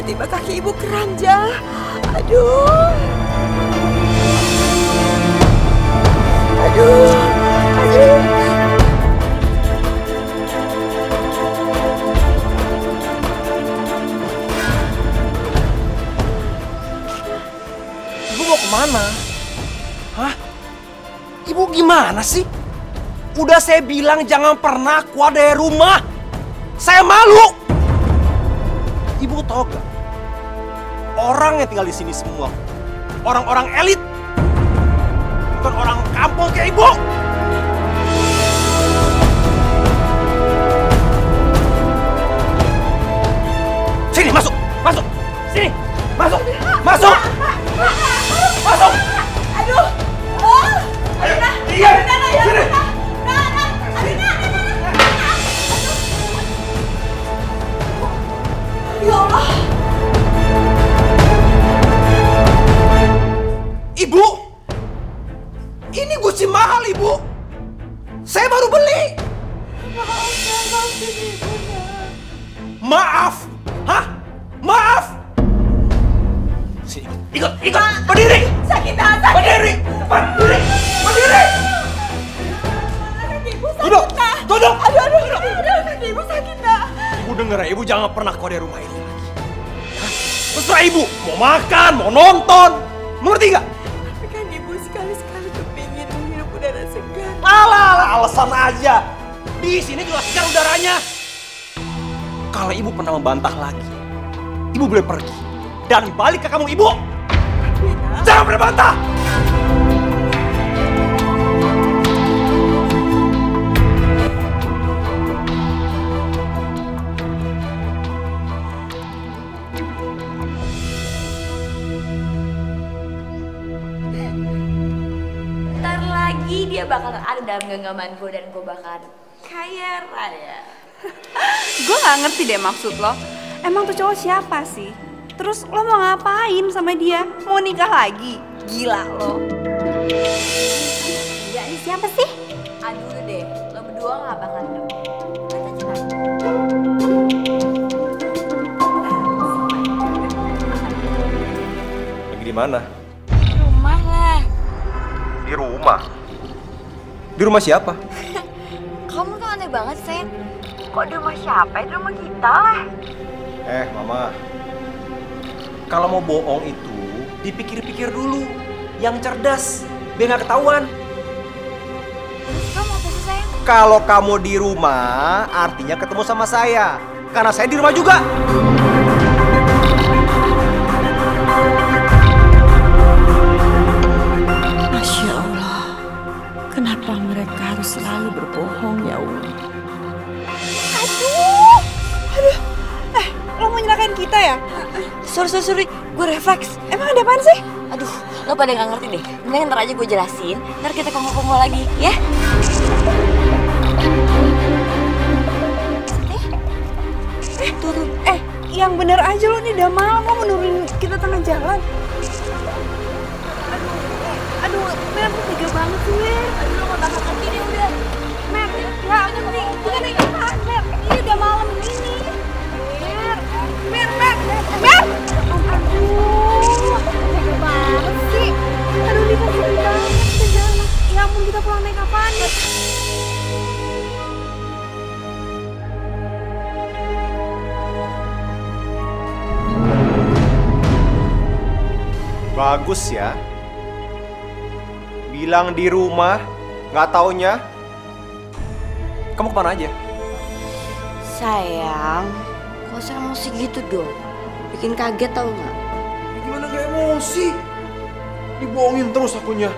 Tiba-tiba kaki ibu keranjang. Aduh. Aduh. Aduh. Ibu mau kemana? Hah? Ibu gimana sih? Udah saya bilang jangan pernah keluar dari rumah. Saya malu. Ibu tahu gak? Orang yang tinggal di sini semua orang-orang elit, bukan orang kampung kayak ibu. Sini masuk, masuk, sini, masuk, masuk, masuk. Aduh. Ayo, diam, sini. Ya Allah. Ibu, ini Gucci mahal, Ibu. Saya baru beli. Maaf. Hah? Maaf. Sini, ikut, berdiri. Sakit. Berdiri. Berdiri. Duduk, duduk. Aduh, kaki ibu sakit, Nak. Ibu denger ya, Ibu jangan pernah keluar dari rumah ini lagi. Hah? Terserah Ibu, mau makan, mau nonton. Mengerti gak? Tapi kan ibu sekali-sekali kepingin menghirup udara segar. Alah, alasan aja. Di sini juga segar udaranya. Kalau Ibu pernah membantah lagi, Ibu boleh pergi dan balik ke kamu Ibu. Jangan berbantah. Ntar lagi dia bakalan ada dalam genggaman gue dan gue bakalan kaya raya. Gue gak ngerti deh maksud lo. Emang tuh cowok siapa sih? Terus lo mau ngapain sama dia? Mau nikah lagi? Gila lo. Ya ini siapa sih? Aduh udah deh, lo berdua gak bakalan dapet. Lagi di mana? Rumah lah. Di rumah. Di rumah siapa? Kamu tuh aneh banget, Sen. Kok di rumah siapa? Di rumah kita lah. Mama. Kalau mau bohong itu, dipikir-pikir dulu. Yang cerdas, biar gak ketahuan. Terus kamu apa sih, sayang? Kalau kamu di rumah, artinya ketemu sama saya. Karena saya di rumah juga. Masya Allah. Kenapa mereka harus selalu berbohong, ya Allah? Lo mau nyelakain kita ya? Sorry, gue refleks. Emang ada apaan sih? Aduh, lo pada gak ngerti deh. Mendingan ntar aja gue jelasin, ntar kita kongkol-kongkol lagi, ya? Tuh. Yang bener aja lo nih udah malam, lo menurunin kita tengah jalan. Aduh, Mer, lo tega banget sih, Mer. Aduh, lo gak bakal ngerti deh udah. Mer, gak penting. Bukan naik apaan, Mer. Ini udah malam ini. Mer. Aduh, tega banget sih. Aduh, ini kan sedih banget. Kita jalan. Ya ampun, kita pulang naik apaan ya? Bagus ya. Bilang di rumah, nggak taunya. Kamu kemana aja? Sayang, gak usah emosi gitu dong. Bikin kaget tau gak? Gimana gak emosi? Dibohongin terus akunya.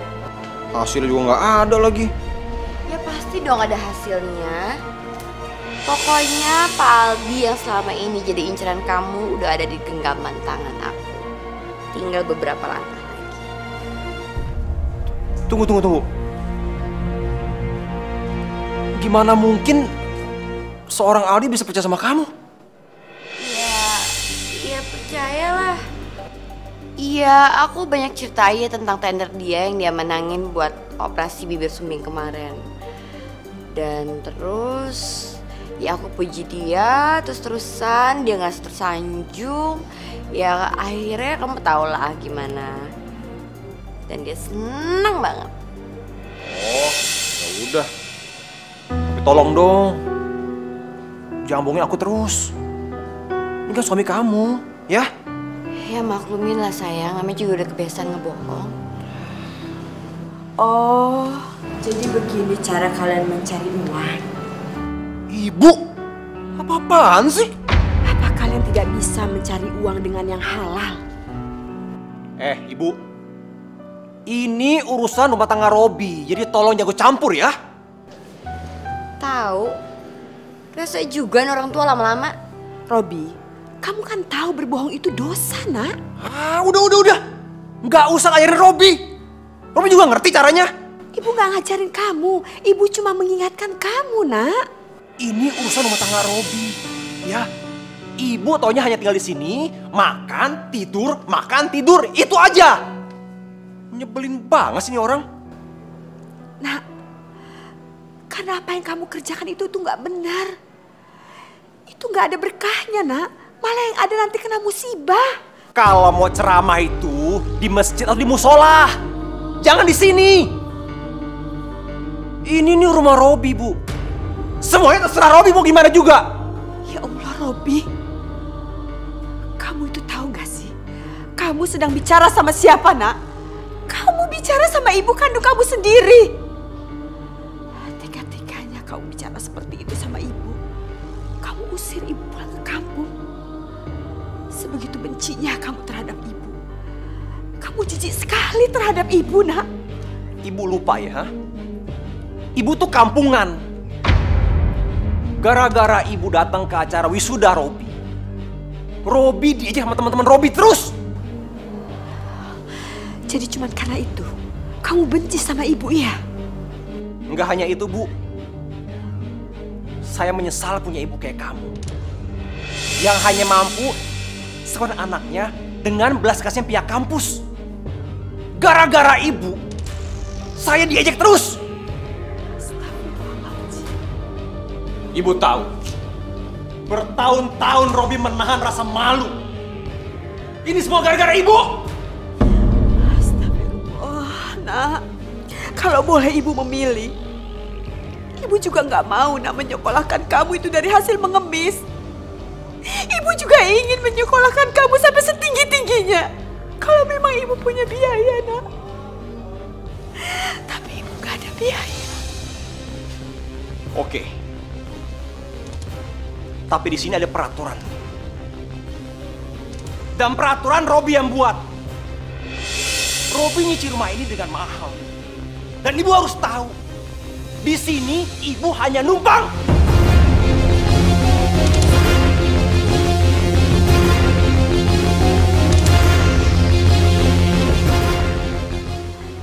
Hasilnya juga nggak ada lagi. Ya pasti dong ada hasilnya. Pokoknya Pak Aldi yang selama ini jadi inceran kamu udah ada di genggaman tangan aku. Tinggal beberapa langkah lagi. Tunggu. Gimana mungkin seorang Aldi bisa percaya sama kamu? Ya percayalah. Iya, aku banyak ceritain tentang tender dia yang dia menangin buat operasi bibir sumbing kemarin. Dan terus Ya aku puji dia, terus-terusan dia nggak tersanjung. Ya akhirnya kamu tau lah gimana. Dan dia seneng banget. Oh, ya udah. Tapi tolong dong. Jangan bohongin aku terus. Ini kan suami kamu, ya? Ya maklumin lah sayang, namanya juga udah kebiasaan ngebohong. Oh, jadi begini cara kalian mencari uang. Ibu, apa-apaan sih? Apa kalian tidak bisa mencari uang dengan yang halal? Ibu. Ini urusan rumah tangga Robi, jadi tolong jago campur ya. Tahu? Rasa juga nih orang tua lama-lama. Robi, kamu kan tahu berbohong itu dosa, nak. Ah, udah. Nggak usah ngajarin Robi. Robi juga ngerti caranya. Ibu nggak ngajarin kamu, ibu cuma mengingatkan kamu, nak. Ini urusan rumah tangga Robi, ya. Ibu taunya hanya tinggal di sini, makan, tidur, itu aja. Nyebelin banget sih ini orang. Nak, karena apa yang kamu kerjakan itu tuh nggak benar. Itu nggak ada berkahnya, nak. Malah yang ada nanti kena musibah. Kalau mau ceramah itu di masjid atau di musola, jangan di sini. Ini nih rumah Robi, Bu. Semuanya terserah Robi mau gimana juga. Ya Allah, Robi. Kamu itu tahu gak sih? Kamu sedang bicara sama siapa, nak? Kamu bicara sama ibu kandung kamu sendiri. Tega-teganya kamu bicara seperti itu sama ibu. Kamu usir ibu pulang ke kampung. Sebegitu bencinya kamu terhadap ibu. Kamu jijik sekali terhadap ibu, nak. Ibu lupa ya, ibu tuh kampungan. Gara-gara ibu datang ke acara wisuda Robi diejek sama teman-teman Robi terus. Jadi cuma karena itu kamu benci sama ibu, ya? Enggak hanya itu, Bu. Saya menyesal punya ibu kayak kamu. Yang hanya mampu sekolah anaknya dengan belas kasihan pihak kampus. Gara-gara ibu, saya diejek terus. Ibu tahu, bertahun-tahun Robi menahan rasa malu. Ini semua gara-gara ibu. Astagfirullah, nak. Kalau boleh ibu memilih, ibu juga nggak mau nak menyekolahkan kamu itu dari hasil mengemis. Ibu juga ingin menyekolahkan kamu sampai setinggi-tingginya. Kalau memang ibu punya biaya, nak. Tapi ibu nggak ada biaya. Oke. Tapi di sini ada peraturan. Dan peraturan Robi yang buat. Robi nyicil rumah ini dengan mahal. Dan ibu harus tahu, di sini ibu hanya numpang.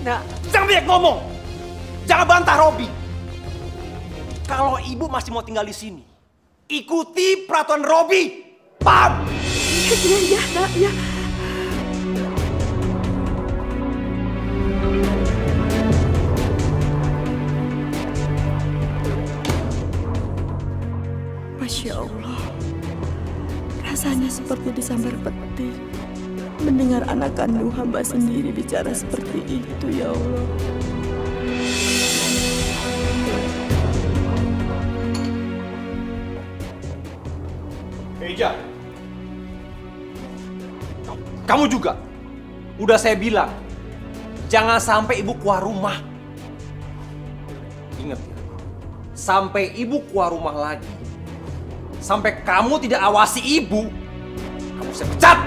Nak, Jangan banyak ngomong. Jangan bantah Robi. Kalau ibu masih mau tinggal di sini, ikuti peraturan Robi. Paham? ya, nak, ya. Masya Allah, rasanya seperti disambar petir mendengar anak kandung hamba sendiri bicara seperti itu, ya Allah. Eja, kamu juga. Udah saya bilang, jangan sampai ibu keluar rumah. Ingat ya, sampai ibu keluar rumah lagi, sampai kamu tidak awasi ibu, kamu saya pecat.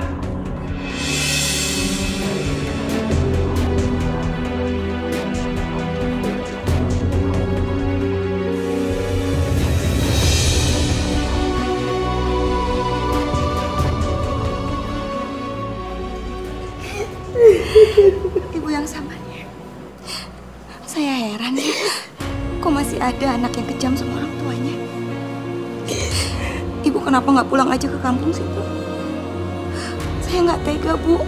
Ibu yang sabar ya. Saya heran ya, kok masih ada anak yang kejam sama orang tuanya. Ibu kenapa nggak pulang aja ke kampung sih, Bu? Saya nggak tega, Bu.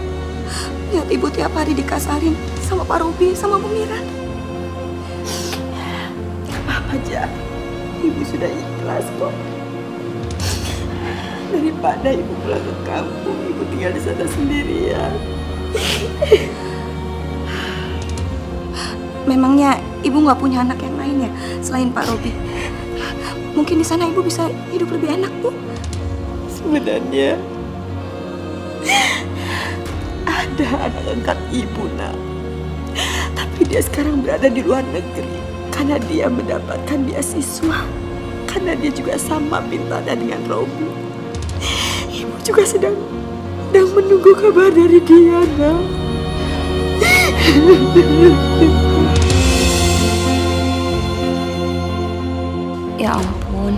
Lihat ibu tiap hari dikasarin sama Pak Robi, sama Bu Mira. Gak apa-apa aja. Ibu sudah ikhlas kok. daripada ibu pulang ke kampung, ibu tinggal di sana sendirian. Memangnya ibu nggak punya anak yang lain ya selain Pak Robi? Mungkin di sana ibu bisa hidup lebih enak, Bu. Sebenarnya ada anak angkat ibu, Nak. Tapi dia sekarang berada di luar negeri karena dia mendapatkan beasiswa. Karena dia juga sama pintanya dengan Robi. Ibu juga sedang menunggu kabar dari dia, Nak. Ya ampun,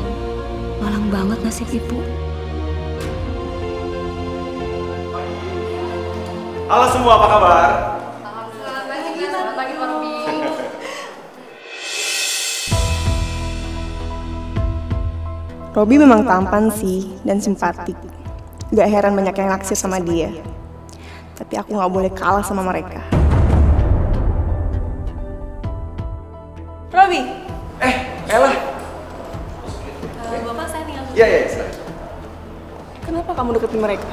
malang banget nasib ibu. Halo semua, apa kabar? Selamat pagi, Pak Robi. Robi memang tampan sih dan simpatik. Gak heran banyak yang naksir sama dia. Tapi aku gak boleh kalah sama mereka. Robi, Ella. Bapak saya tinggal. Iya, silahkan. Kenapa kamu deketin mereka?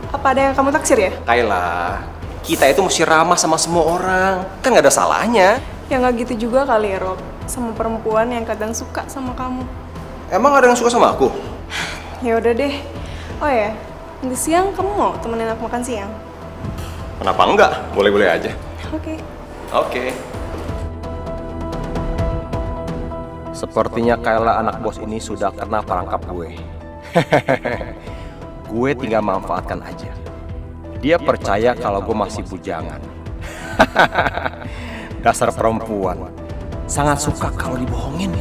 Apa ada yang kamu taksir ya? Kayla, kita itu mesti ramah sama semua orang. Kan gak ada salahnya. Ya gak gitu juga kali ya, Rob. Sama perempuan yang kadang suka sama kamu. Emang ada yang suka sama aku? Ya udah deh. Oh ya, nanti siang kamu mau temenin aku makan siang? Kenapa enggak? Boleh-boleh aja. Oke. Oke. Sepertinya Kayla anak bos ini sudah kena perangkap gue. Gue tinggal manfaatkan aja. Dia percaya kalau gue masih bujangan. Dasar perempuan. Sangat suka kalau dibohongin.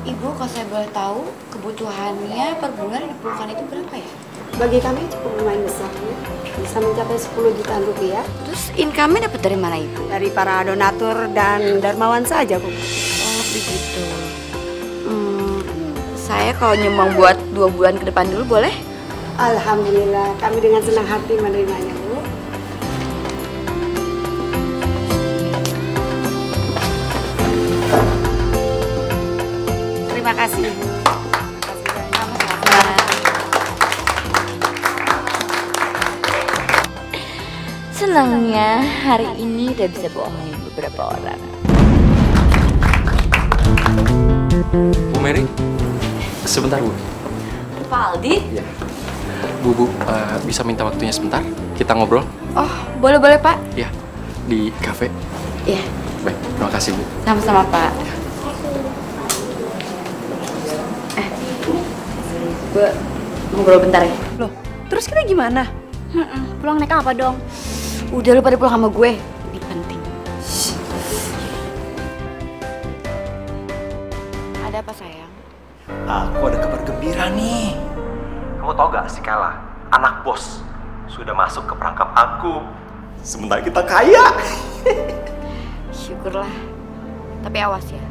Ibu, kalau saya boleh tahu, kebutuhannya per bulan di pelukan itu berapa ya? Bagi kami cukup lumayan besar, ya. Bisa mencapai 10 jutaan rupiah Terus income-nya dapat dari mana, Ibu? dari para donatur dan dermawan saja, Bu. Oh, begitu. Saya kalau nyumbang buat 2 bulan ke depan dulu boleh? Alhamdulillah, kami dengan senang hati menerimanya, Bu. Terima kasih, Bu. Senangnya hari ini udah bisa bohongin beberapa orang. Bu Mary, sebentar Bu. Pak Aldi? Ya. Bu, bisa minta waktunya sebentar? Kita ngobrol? Oh, boleh-boleh Pak. Ya, di kafe. Iya, Baik, terima kasih Bu. sama-sama Pak. Gue ngobrol bentar ya. Loh, terus kita gimana? Pulang naik apa dong? Udah lu pada pulang sama gue. Ini penting. Ada apa sayang? Aku ada kabar gembira nih. Kamu tau gak si Kayla, anak bos, sudah masuk ke perangkap aku. Sebentar kita kaya. Syukurlah. Tapi awas ya,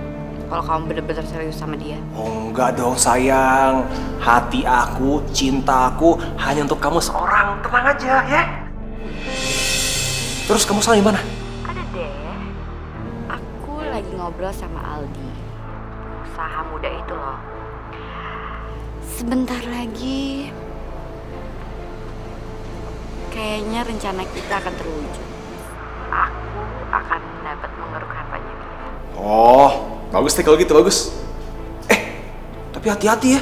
kalau kamu bener-bener serius sama dia. Oh enggak dong sayang. Hati aku, cinta aku hanya untuk kamu seorang. Tenang aja ya. Terus kamu sekarang di mana? Ada deh. Aku lagi ngobrol sama Aldi. Usaha muda itu loh. Sebentar lagi kayaknya rencana kita akan terwujud. Aku akan dapat mengeruk hartanya dia. Oh, bagus deh kalau gitu, bagus. Tapi hati-hati ya.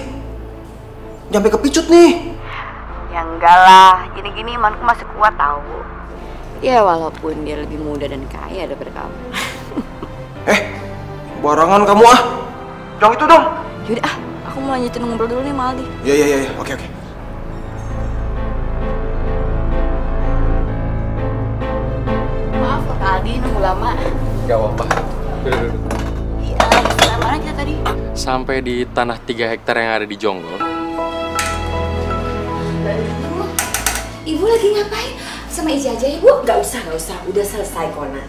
Sampai kepicut nih. Ya enggak lah, gini-gini imanku masih kuat tau. Ya walaupun dia lebih muda dan kaya daripada kamu. Barangan kamu ah. Jangan itu dong. Yaudah aku mau lanjutin ngobrol dulu nih sama Aldi. Iya. Oke. Maaf Kak Aldi nunggu lama. Gak apa-apa. Duduk. Iya, sampai mana kita tadi? Sampai di tanah 3 hektar yang ada di Jonggol. Ibu lagi ngapain? Sama Ija aja ya, Bu? Gak usah. Udah selesai, Kona.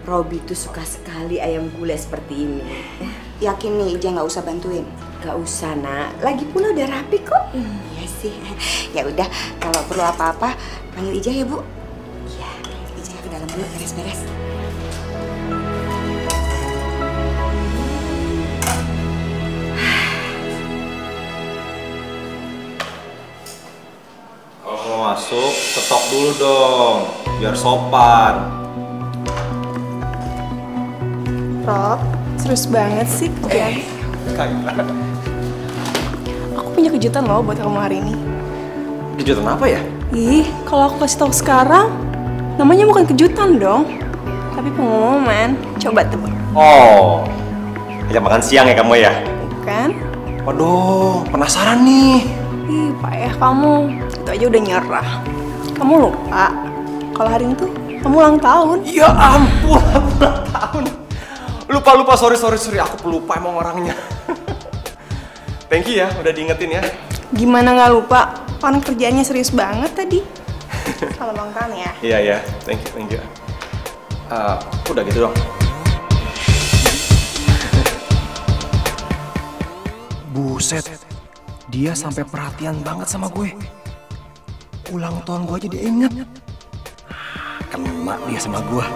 Robi tuh suka sekali ayam gulai seperti ini. Yakin nih Ija nggak usah bantuin? Gak usah nak, lagi pula udah rapi kok. Iya sih. Ya udah, kalau perlu apa-apa panggil Ija ya Bu. Iya, Ija ke dalam dulu beres-beres. Kalau mau masuk, ketok dulu dong, biar sopan. Rob, serius banget sih kerjaan. Kayak Aku punya kejutan loh buat kamu hari ini. kejutan apa ya? Ih, kalau aku kasih tahu sekarang, namanya bukan kejutan dong, tapi pengumuman. Coba tebak. Oh, ajak makan siang ya kamu ya? Bukan? Waduh, penasaran nih. Ih, payah kamu. Itu aja udah nyerah. Kamu lupa kalau hari itu kamu ulang tahun. Ya ampun, ulang tahun. Lupa, sorry. Aku pelupa emang orangnya. Thank you ya, udah diingetin ya. Gimana nggak lupa? Kan kerjaannya serius banget tadi. Kalau ulang tahun ya. Iya, thank you. Udah gitu dong. Buset, dia sampai perhatian banget sama gue. Ulang tahun gue aja dia inget. Kena dia sama gue.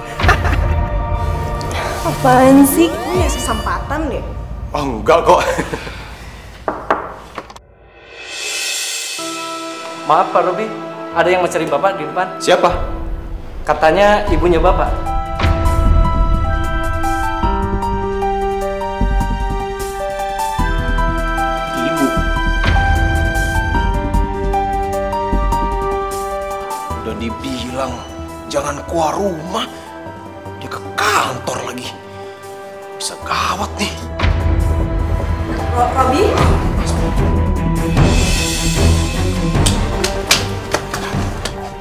Apaan sih? Ini ya sesampatan deh. Oh enggak kok. Maaf Pak Robi, ada yang mau cari Bapak di depan. Siapa? Katanya ibunya Bapak. Ibu. Udah dibilang jangan keluar rumah, dia ke kantor lagi. Bisa gawat nih. Robi?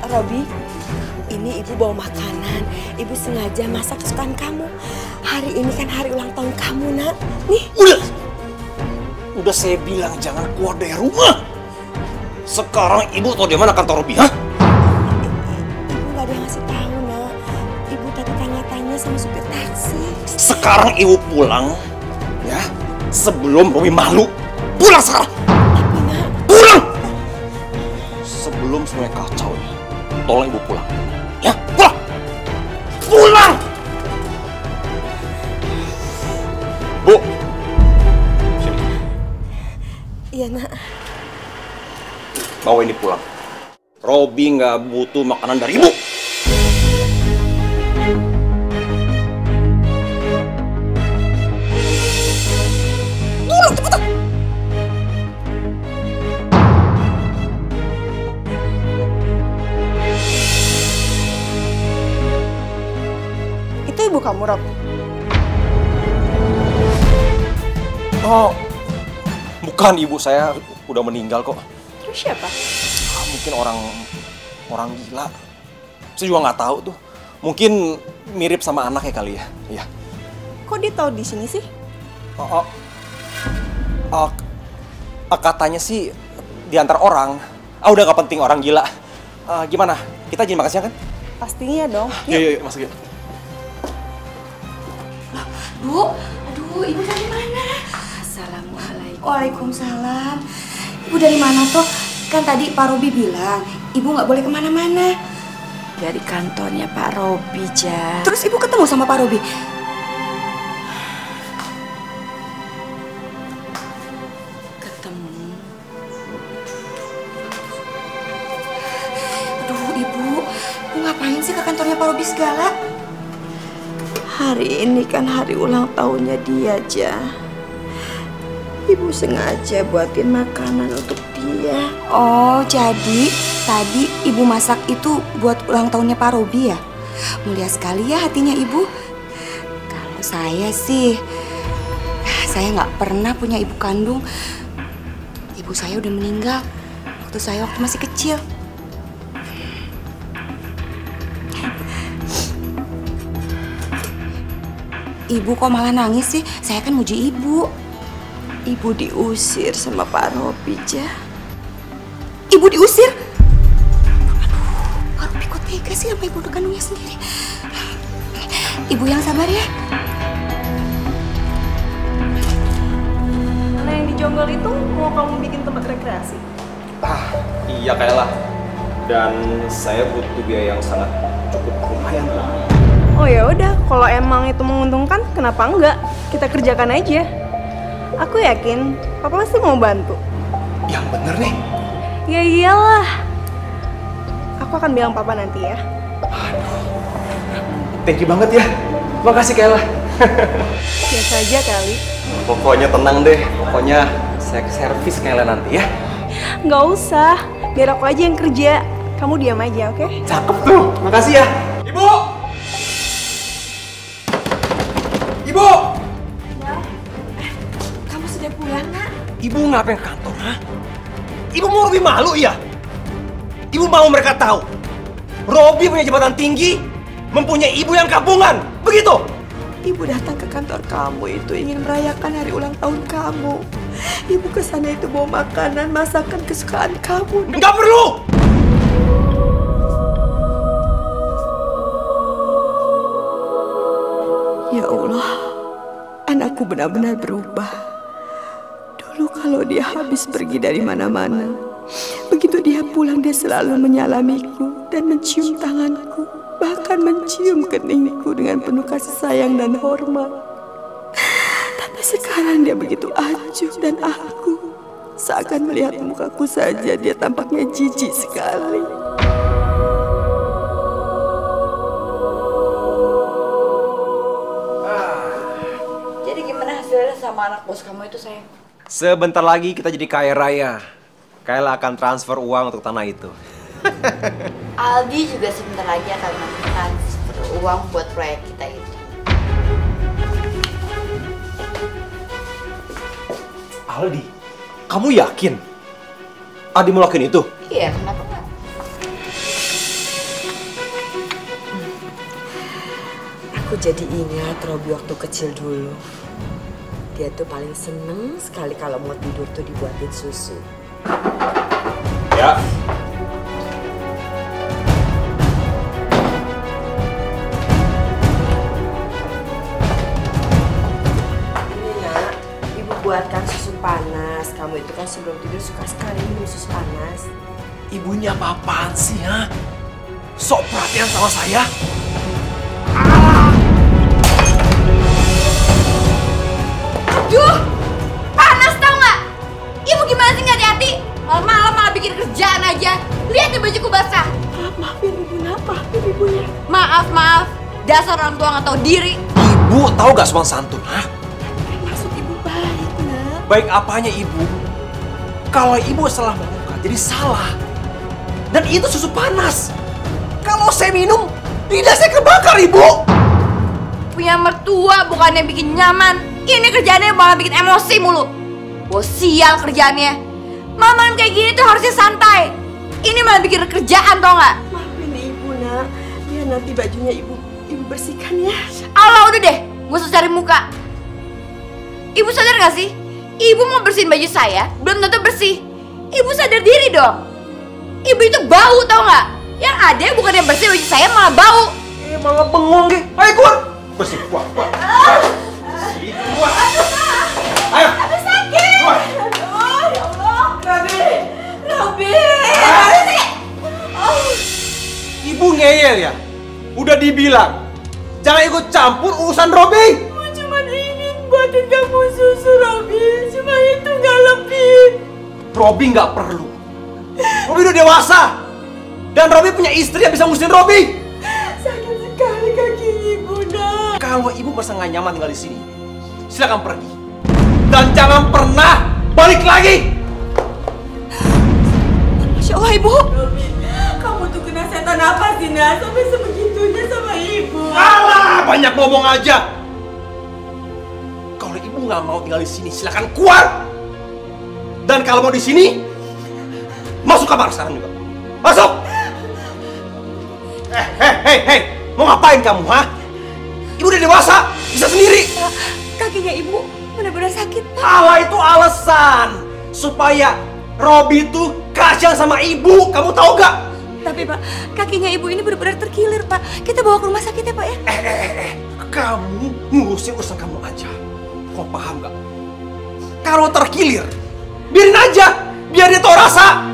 Robi, ini ibu bawa makanan. Ibu sengaja masak kesukaan kamu. Hari ini kan hari ulang tahun kamu, nak. Nih. Udah saya bilang jangan keluar dari rumah. Sekarang ibu tahu di mana kantor Robi, hah? Ibu gak ada yang ngasih tahu, nak. Ibu tadi tanya-tanya sama supir taksi. Sekarang ibu pulang, ya. Sebelum Robi malu. Pulang sekarang. Tapi, nak. Pulang. Sebelum semuanya kacau ya. Tolong ibu pulang. Ya, pulang. Pulang. Bu. Sini. Iya, nak. Bawa ini pulang. Robi nggak butuh makanan dari ibu. Pulang cepetan. Itu ibu kamu, Rob? Oh, bukan, ibu saya udah meninggal kok. Terus siapa? Mungkin orang gila. Saya juga nggak tahu tuh. Mungkin mirip sama anaknya kali ya. Iya. Kok dia tahu di sini sih? Katanya sih diantar orang. Udah nggak penting orang gila. Gimana? Kita jadi makan siang kan? Pastinya dong. Yuk, masuk yuk. Bu, aduh, ibu dari mana? Assalamualaikum. Waalaikumsalam. Ibu dari mana toh? Kan tadi Pak Robi bilang, ibu nggak boleh kemana-mana. Dari kantornya Pak Robi, Ja. Terus ibu ketemu sama Pak Robi? Ketemu. Aduh, ibu ngapain sih ke kantornya Pak Robi segala? Hari ini kan hari ulang tahunnya dia, Ja. Ibu sengaja buatin makanan untuk dia. Oh, jadi tadi ibu masak itu buat ulang tahunnya Pak Robi ya? Mulia sekali ya hatinya ibu. Kalau saya sih, saya nggak pernah punya ibu kandung. Ibu saya udah meninggal waktu saya masih kecil. Ibu kok malah nangis sih? Saya kan muji ibu. Ibu diusir sama Pak Robi, Ja. Ibu diusir? Aduh, Pak Robi kok tega sih sama ibu kandungnya sendiri. Ibu yang sabar ya. Mana yang jonggol itu mau kamu bikin tempat rekreasi? Iya Kayla. Dan saya butuh biaya yang sangat cukup lumayan lah. Oh ya udah, kalau emang itu menguntungkan, kenapa enggak? Kita kerjakan aja. Aku yakin Papa pasti mau bantu. Yang bener nih. Ya iyalah. Aku akan bilang Papa nanti ya. Thank you banget ya. Makasih Kayla. Biasa aja kali. Pokoknya tenang deh. Pokoknya saya ke servis Kayla nanti ya. Nggak usah, biar aku aja yang kerja. Kamu diam aja, oke? Cakep tuh. Makasih ya. Ibu! Ibu! Kamu sudah pulang, Nak? Ibu ngapain ke kantor, ha? Ibu mau lebih malu ya? Ibu mau mereka tahu Robi punya jabatan tinggi, mempunyai ibu yang kampungan, begitu? Ibu datang ke kantor kamu itu ingin merayakan hari ulang tahun kamu. Ibu kesana itu bawa makanan, masakan kesukaan kamu. Nggak perlu! Ya Allah, anakku benar-benar berubah. Dulu kalau dia habis pergi dari mana-mana, begitu dia pulang dia selalu menyalamiku dan mencium tanganku, bahkan mencium keningku dengan penuh kasih sayang dan hormat. Tapi sekarang dia begitu acuh dan aku seakan melihat mukaku saja dia tampaknya jijik sekali. Jadi gimana hasilnya sama anak bos kamu itu, sayang? Sebentar lagi kita jadi kaya raya. Kayla akan transfer uang untuk tanah itu. Aldi juga sebentar lagi akan transfer uang buat proyek kita itu. Aldi, kamu yakin? Adi mau lakuin itu? Iya, kenapa enggak? Aku jadi ingat Robi waktu kecil dulu. Dia tuh paling seneng sekali kalau mau tidur tuh dibuatin susu. Ya. Ini Nak, Ibu buatkan susu panas. Kamu itu kan sebelum tidur suka sekali minum susu panas. Ibunya apa-apaan sih, ha? Sok perhatian sama saya. Aduh, panas tau nggak? Ibu gimana sih nggak hati-hati? Malam-malam malah bikin kerjaan aja. Lihat nih bajuku basah. Maafin Ibu, Nak. Maafin Ibunya. Maaf. Dasar orang tua nggak tahu diri. Ibu tahu gak sopan santun, ha? Maksud Ibu baik, Nak. Baik apanya ibu? Kalau ibu salah melakukan, jadi salah. Dan itu susu panas. Kalau saya minum, lidah saya kebakar, ibu. Punya mertua bukannya bikin nyaman. Ini kerjaannya malah bikin emosi mulu. Wah, sial kerjaannya. Malam kayak gini tuh harusnya santai. Ini malah bikin kerjaan, tau nggak? Maafin Ibu, Nak. Biar nanti bajunya Ibu bersihkan ya. Allah, udah deh, gak usah cari muka. Ibu sadar gak sih? Ibu mau bersihin baju saya, belum tentu bersih. Ibu sadar diri dong. Ibu itu bau, tau nggak? Yang ada bukannya bersih baju saya malah bau. Malah bengong deh. Ayo keluar. Bersih, keluar. Bersih, keluar. Ayo. Aduh, sakit. Keluar. Aduh, ya Allah. Robi. Ibu ngeyel ya? Udah dibilang, jangan ikut campur urusan Robi. Ibu cuma ingin buatin kamu susu, Robi. Cuma itu, nggak lebih. Robi nggak perlu. Robi udah dewasa. Dan Robi punya istri yang bisa ngurusin Robi. Sakit sekali kaki Ibu, Nak. Kalau ibu merasa nggak nyaman tinggal di sini, silakan pergi. Dan jangan pernah balik lagi. Masya Allah, Ibu. Robi, kamu tuh kena setan apa sih, Nak? Sampai sebegitunya sama Ibu. Alah, banyak ngomong aja. Kalau ibu nggak mau tinggal di sini, silakan keluar. Dan kalau mau di sini, masuk kamar sekarang juga. Masuk. Hei, mau ngapain kamu, ha? Ibu udah dewasa, bisa sendiri. Kakinya Ibu benar-benar sakit, Pak. Allah itu alasan supaya Robi itu kasihan sama ibu. Kamu tahu gak? Tapi Pak, kakinya Ibu ini benar-benar terkilir, Pak. Kita bawa ke rumah sakit ya, Pak ya? Kamu ngurusin urusan kamu aja. Kau paham gak? Kalau terkilir, biarin aja, biar dia tahu rasa.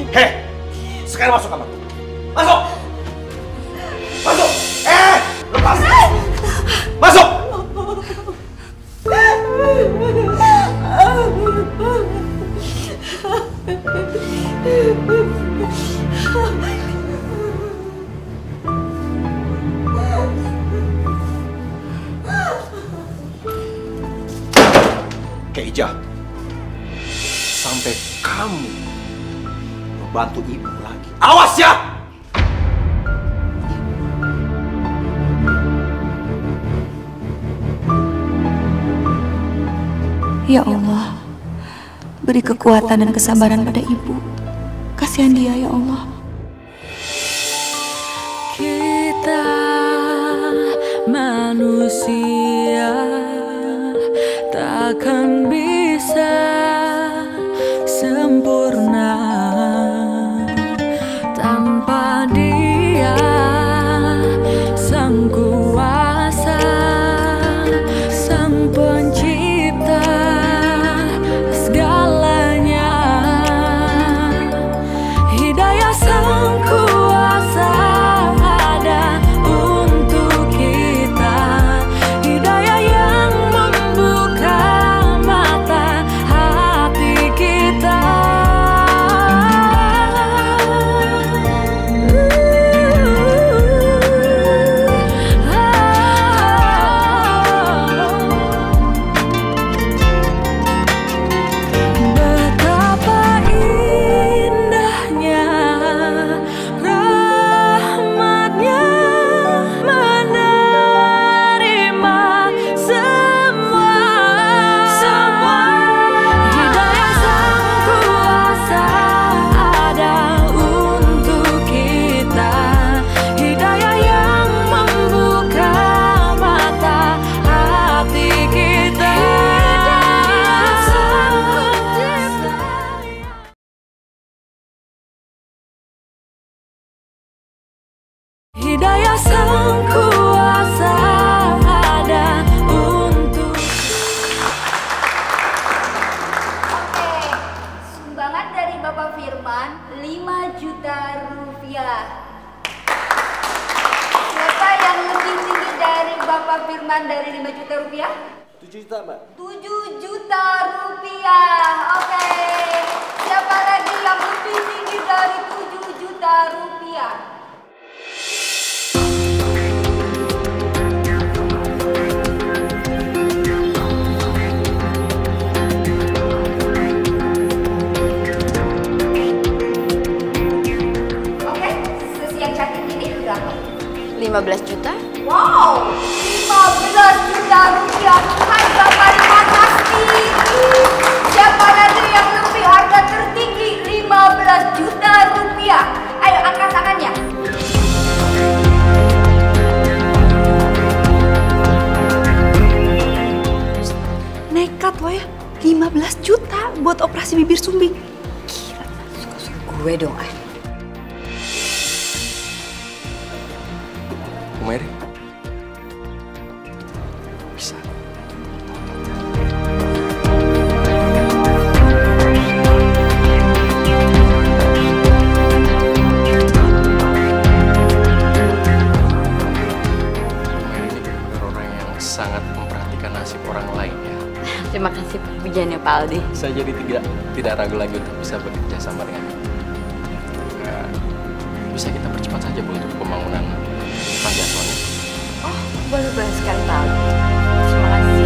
Hei, sekarang masuk kamar. Masuk! Masuk! Lepas! Masuk! Keija, sampai kamu membantu ibu lagi. Awas ya! Ya Allah, beri kekuatan dan kesabaran pada ibu. Kasihan dia ya Allah. Kita manusia takkan bisa sempurna tanpa Dia, Sang Kuasa, Sang Pencipta segalanya. Hidayah Sang Kuasa ada untuk kita, hidayah yang membuka mata hati kita. Betapa indahnya rahmatnya menerima semua. Hidayah Sang Kuasa ada untuk kita, hidayah yang membuka mata hati kita. Hidayah Sang Kuasa ada untuk. Oke, sumbangan dari Bapak Firman 5 juta rupiah. Siapa yang lebih tinggi dari Bapak Firman dari 5 juta rupiah? 7 juta, Mbak. 7 juta rupiah. Oke. Siapa lagi yang lebih tinggi dari 7 juta rupiah? Oke, sesi yang cantik ini berapa? 15 juta? Wow, 15 juta rupiah. Harga paling fantastis. Siapa lagi yang lebih harga tertinggi 15 juta rupiah? Ayo angkat tangannya. Nekat lo ya, 15 juta buat operasi bibir sumbing. Gila, suka-suka gue dong. Bu Mary? Bisa. Bu Mary ini benar orang yang sangat memperhatikan nasib orang lain ya. Terima kasih pujiannya Pak Aldi. Saya jadi tidak ragu lagi untuk bisa bekerja sama dengan Ibu. Bisa kita percepat saja Bu untuk pembangunan panti asuhan ini. Oh, boleh sekali Pak Aldi. Terima kasih.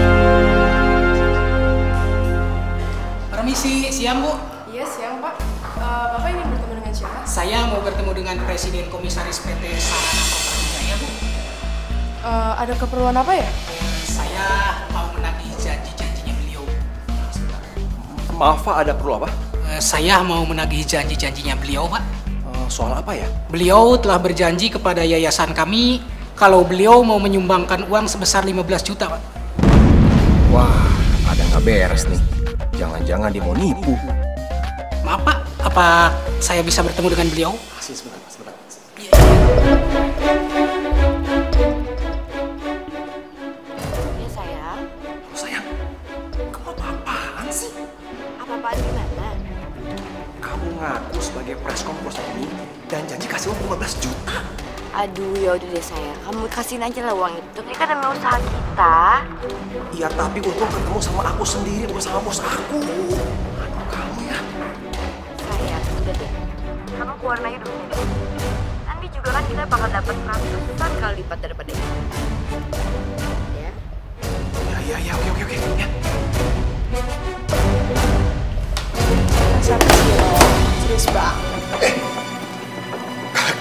Permisi, siang Bu. Iya, siang Pak. Bapak ingin bertemu dengan siapa? Saya mau bertemu dengan Presiden Komisaris PT Sarana Properti Jaya Bu. Ada keperluan apa ya? Saya mau menagih janji-janjinya beliau. Maaf Pak, ada perlu apa? Saya mau menagih janji-janjinya beliau Pak. Soal apa ya? Beliau telah berjanji kepada yayasan kami kalau beliau mau menyumbangkan uang sebesar 15 juta Pak. Wah, ada nggak beres nih. Jangan-jangan dia mau nipu. Maaf Pak, apa saya bisa bertemu dengan beliau? Sebentar. perusahaan ini dan janji kasih uang 15 juta. Aduh, ya udah deh sayang, kamu kasihin aja lah uang itu. Ini kan demi usaha kita. Iya, tapi untung ketemu sama aku sendiri, bukan sama bos aku. Aduh, kamu ya. Sayang, udah deh. Kamu keluar aja dulu. Nanti juga kan kita bakal dapat ratusan kali lipat daripada ini. Ya? Ya, oke. Ya. Siapa sih lo? Serius banget.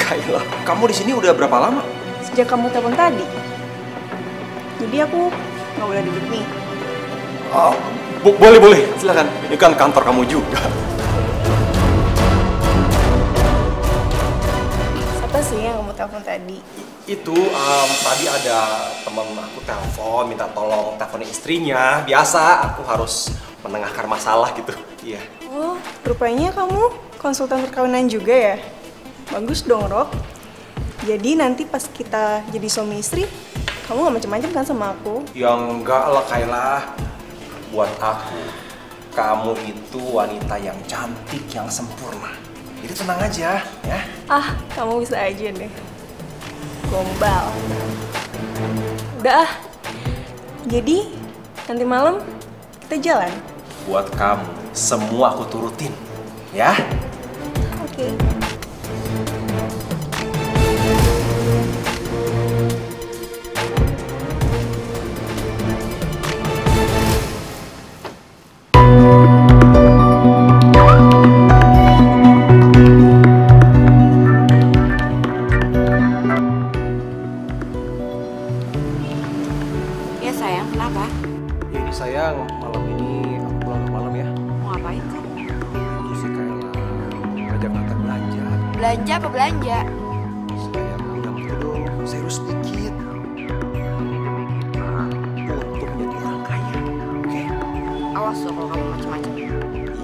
Kayla, kamu di sini udah berapa lama? Sejak kamu telepon tadi. Jadi aku nggak boleh duduk nih. Oh, boleh. Silakan. Ini kan kantor kamu juga. Siapa sih yang kamu telepon tadi? Itu tadi ada temen aku telepon minta tolong teleponin istrinya. Biasa aku harus menengahkan masalah gitu. Iya. Oh, rupanya kamu konsultan perkawinan juga ya? Bagus dong, Rob. Jadi nanti pas kita jadi suami istri, kamu gak macem-macem kan sama aku? Ya enggak lah, Kayla. Buat aku, kamu itu wanita yang cantik, yang sempurna. Jadi tenang aja, ya. Ah, kamu bisa aja deh. Gombal. Udah ah. Jadi, nanti malam kita jalan. Buat kamu, semua aku turutin, ya. Oke. Ya sayang, kenapa? Jadi sayang, malam ini aku pulang ke malam ya. Mau ngapain kan? Itu sih Kayla, ngajak Nathan belanja. Belanja apa belanja? Sayang, yang itu dong, serius sedikit. Untuk menjadi orang kaya, oke? Awas loh kalau kamu macam-macam.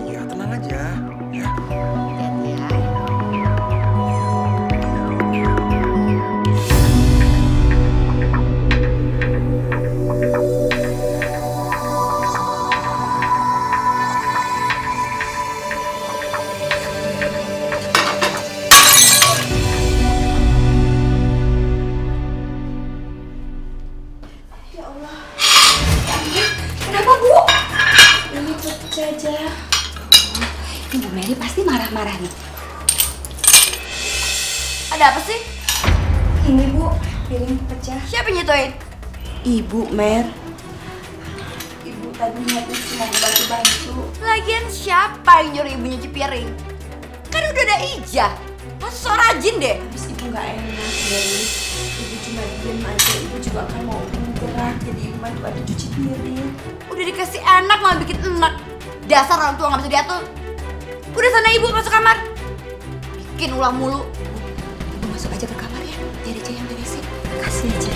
Iya, tenang aja, ya. Hati-hati ya. Kenapa, Bu? Ini pecah aja. Ibu Mary pasti marah-marah nih. Ada apa sih? Ini, Bu, piring pecah. Siapa yang nyetoin? Ibu, Mer. Ibu tadi niatnya cuma bantu-bantu. Lagian siapa yang nyuruh ibu nyuci piring? Kan udah ada Ijah. Masa so rajin deh. Habis Ibu nggak enak, Mary. Ibu cuma diem aja. Ibu juga kan mau gerak. Jadi Ibu bantu cuci piring. Udah dikasih enak malah bikin enak. Dasar orang tua nggak bisa diatur. Udah sana ibu masuk kamar. Bikin ulah mulu. Ibu masuk aja ke kamar ya. Biar aja yang beresin. Kasih aja.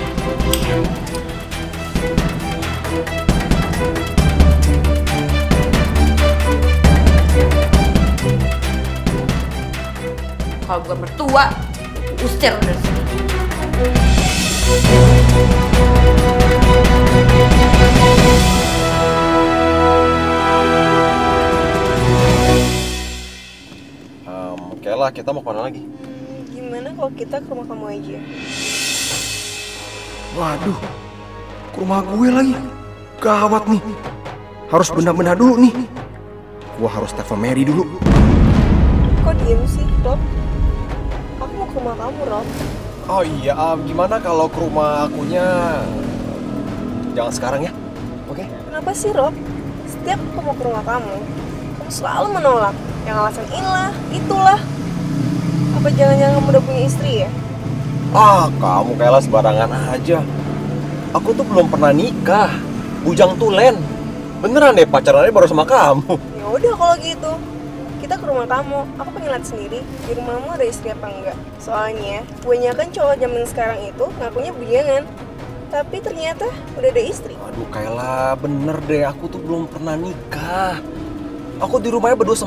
Kalau bukan mertua, usir dari sini. Kayla, kita mau kemana lagi? Gimana kalau kita ke rumah kamu aja? Waduh, ke rumah gue lagi. Gawat nih. Harus benar-benar dulu nih. Gua harus telepon Mary dulu. Kok diem sih, Rob? Aku mau ke rumah kamu, Rob. Oh iya, gimana kalau ke rumah akunya jangan sekarang ya? Oke? Kenapa sih, Rob? Setiap aku mau ke rumah kamu selalu menolak. Yang alasan inilah, itulah. Apa jangan-jangan kamu udah punya istri ya? Ah, kamu Kayla sembarangan aja. Aku tuh belum pernah nikah. Bujang tulen. Beneran deh, pacarannya baru sama kamu. Ya udah kalau gitu. Kita ke rumah kamu. Aku pengen lihat sendiri di rumahmu ada istri apa enggak. Soalnya, kebanyakan cowok zaman sekarang itu ngakunya bujangan. Tapi ternyata udah ada istri. Aduh Kayla, bener deh. Aku tuh belum pernah nikah. Aku di rumahnya berdua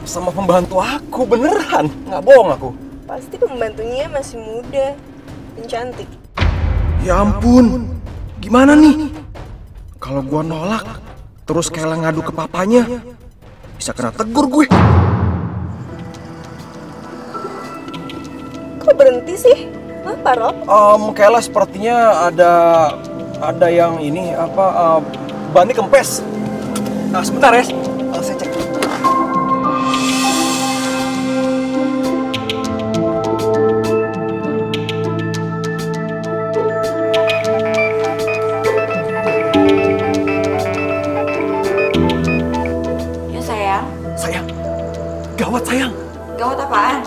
sama pembantu aku, beneran. Nggak bohong aku. Pasti pembantunya masih muda dan cantik. Ya ampun, gimana nih? Kalau gua nolak, terus Kayla ngadu ke papanya, bisa kena tegur gue. kok berhenti sih? Apa, Rob? Kayla sepertinya ada yang ini bannya kempes. Sebentar ya, saya cek. Ya sayang. Sayang, gawat sayang. Gawat apaan?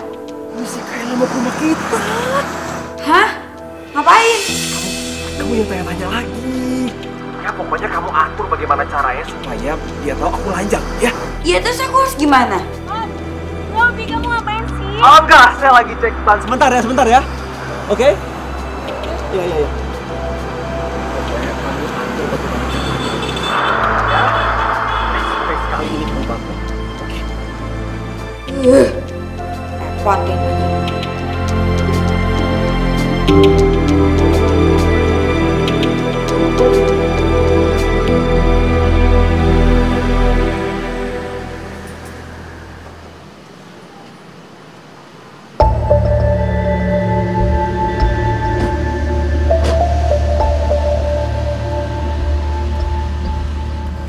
Ini si Kayla mau ke rumah kita. Hah? Ngapain? Kamu yang tanya-tanya lagi. Ya pokoknya kamu atur bagaimana caranya supaya dia tahu aku lanjang, ya. Iya terus aku harus gimana? Robi, kamu ngapain sih? Oh enggak, saya lagi cek ban. Sebentar ya. Oke? Iya. Please, kali ini kamu bantu. Oke. Repotin aja.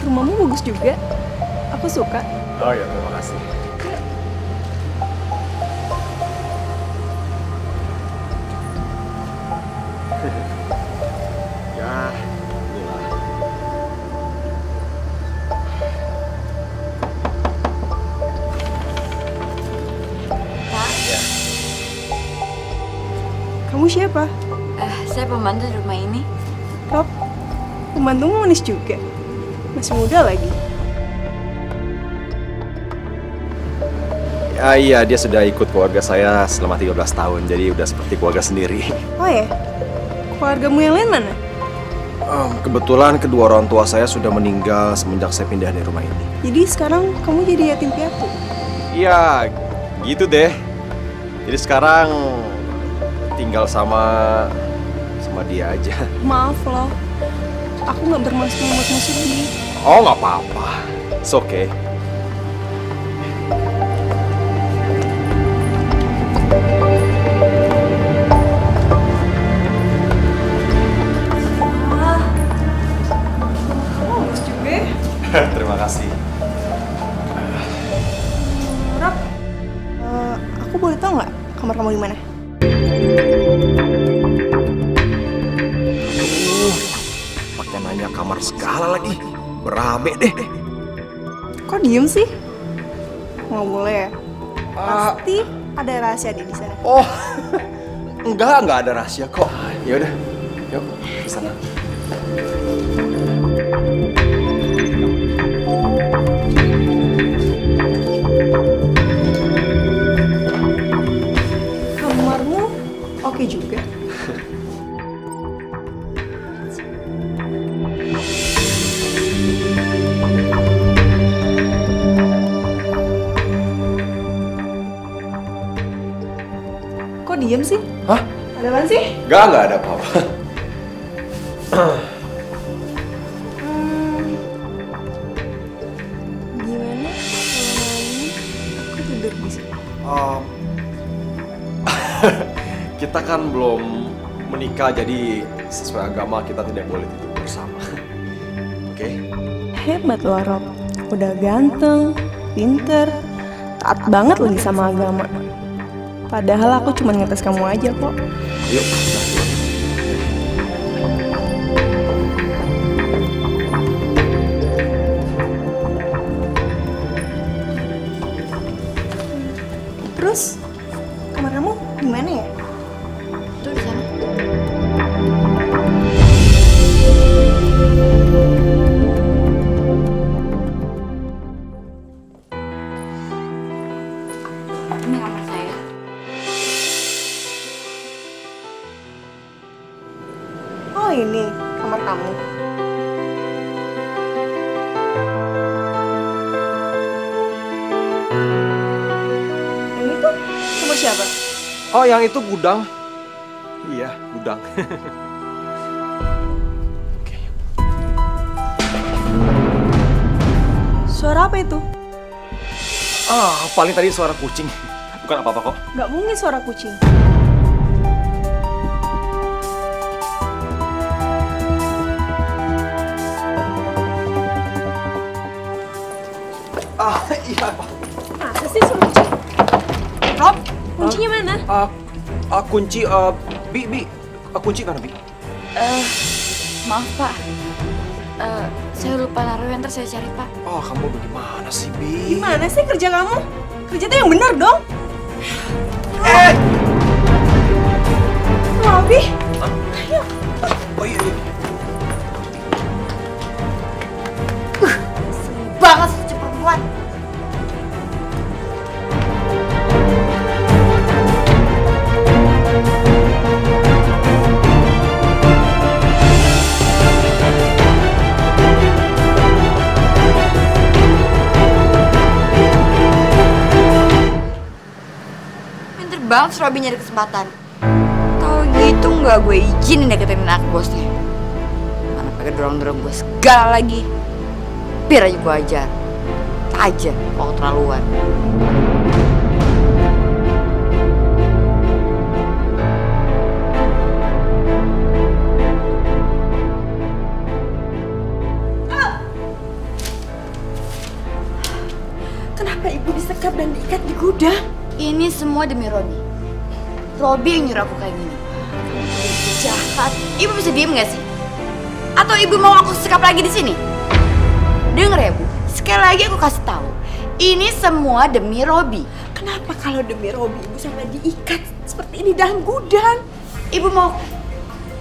Rumahmu bagus juga. Aku suka. Oh ya, terima kasih. Ya, inilah. Kak, Kamu siapa? saya pembantu di rumah ini. Rob, pembantumu manis juga. Masih muda lagi. Iya, dia sudah ikut keluarga saya selama 13 tahun, jadi udah seperti keluarga sendiri. Oh ya? Keluargamu yang lain mana? Kebetulan kedua orang tua saya sudah meninggal semenjak saya pindah dari rumah ini. Jadi sekarang kamu jadi yatim piatu? Iya, gitu deh. Jadi sekarang tinggal sama dia aja. Maaf loh, aku nggak bermaksud membuatmu sedih. Oh, nggak apa-apa. It's okay. Bagus juga. Terima kasih. Rob, aku boleh tahu nggak kamar kamu di mana? Pakai nanya kamar segala lagi. Berabe deh. Kok diem sih? Nggak boleh ya? Pasti ada rahasia di sana. Oh, enggak ada rahasia kok. Ya udah, yuk ke sana. Kamarmu oke juga. Kok diem sih? Hah? Ada apaan sih? Enggak ada apa-apa. Gimana kalau malam ini aku tidur di sini? Kita kan belum menikah, jadi sesuai agama kita tidak boleh tidur bersama. Oke? Hebat loh Rob, udah ganteng, pinter, taat banget lagi sama agama. Padahal aku cuma ngetes kamu aja kok. Yuk. Terus, kamar kamu gimana ya? Tuh di sana. Ini kamar saya. Oh ini, kamar kamu. Yang itu kamar siapa? Oh, yang itu gudang. Iya, gudang. Suara apa itu? Paling tadi suara kucing. Bukan apa-apa kok. Nggak mungkin suara kucing. Iya, Pak. Masa sih suruh kunci? Rob, kuncinya mana? Kunci, Bi, kunci mana, Bi? Maaf Pak, saya lupa naruhnya, ntar saya cari Pak. Oh, kamu bagaimana sih, Bi? Gimana sih kerja kamu? Kerja tuh yang benar dong. Robi, ayo. Oh iya. Banget sih perempuan. Pinter banget si Robby nyari kesempatan. Tau gitu nggak gue izinin deketin anak bosnya. Mana pakai dorong-dorong gue segala lagi. Biar aja gue ajar. Aja kalau keterlaluan. Kenapa ibu disekap dan diikat di gudang? Ini semua demi Robby. Robby yang nyuruh aku kayak gini. Jahat. Ibu bisa diem gak sih? Atau ibu mau aku sekap lagi di sini? Dengar ya Bu, sekali lagi aku kasih tahu. Ini semua demi Robby. Kenapa kalau demi Robby ibu sampai diikat seperti ini dalam gudang? Ibu mau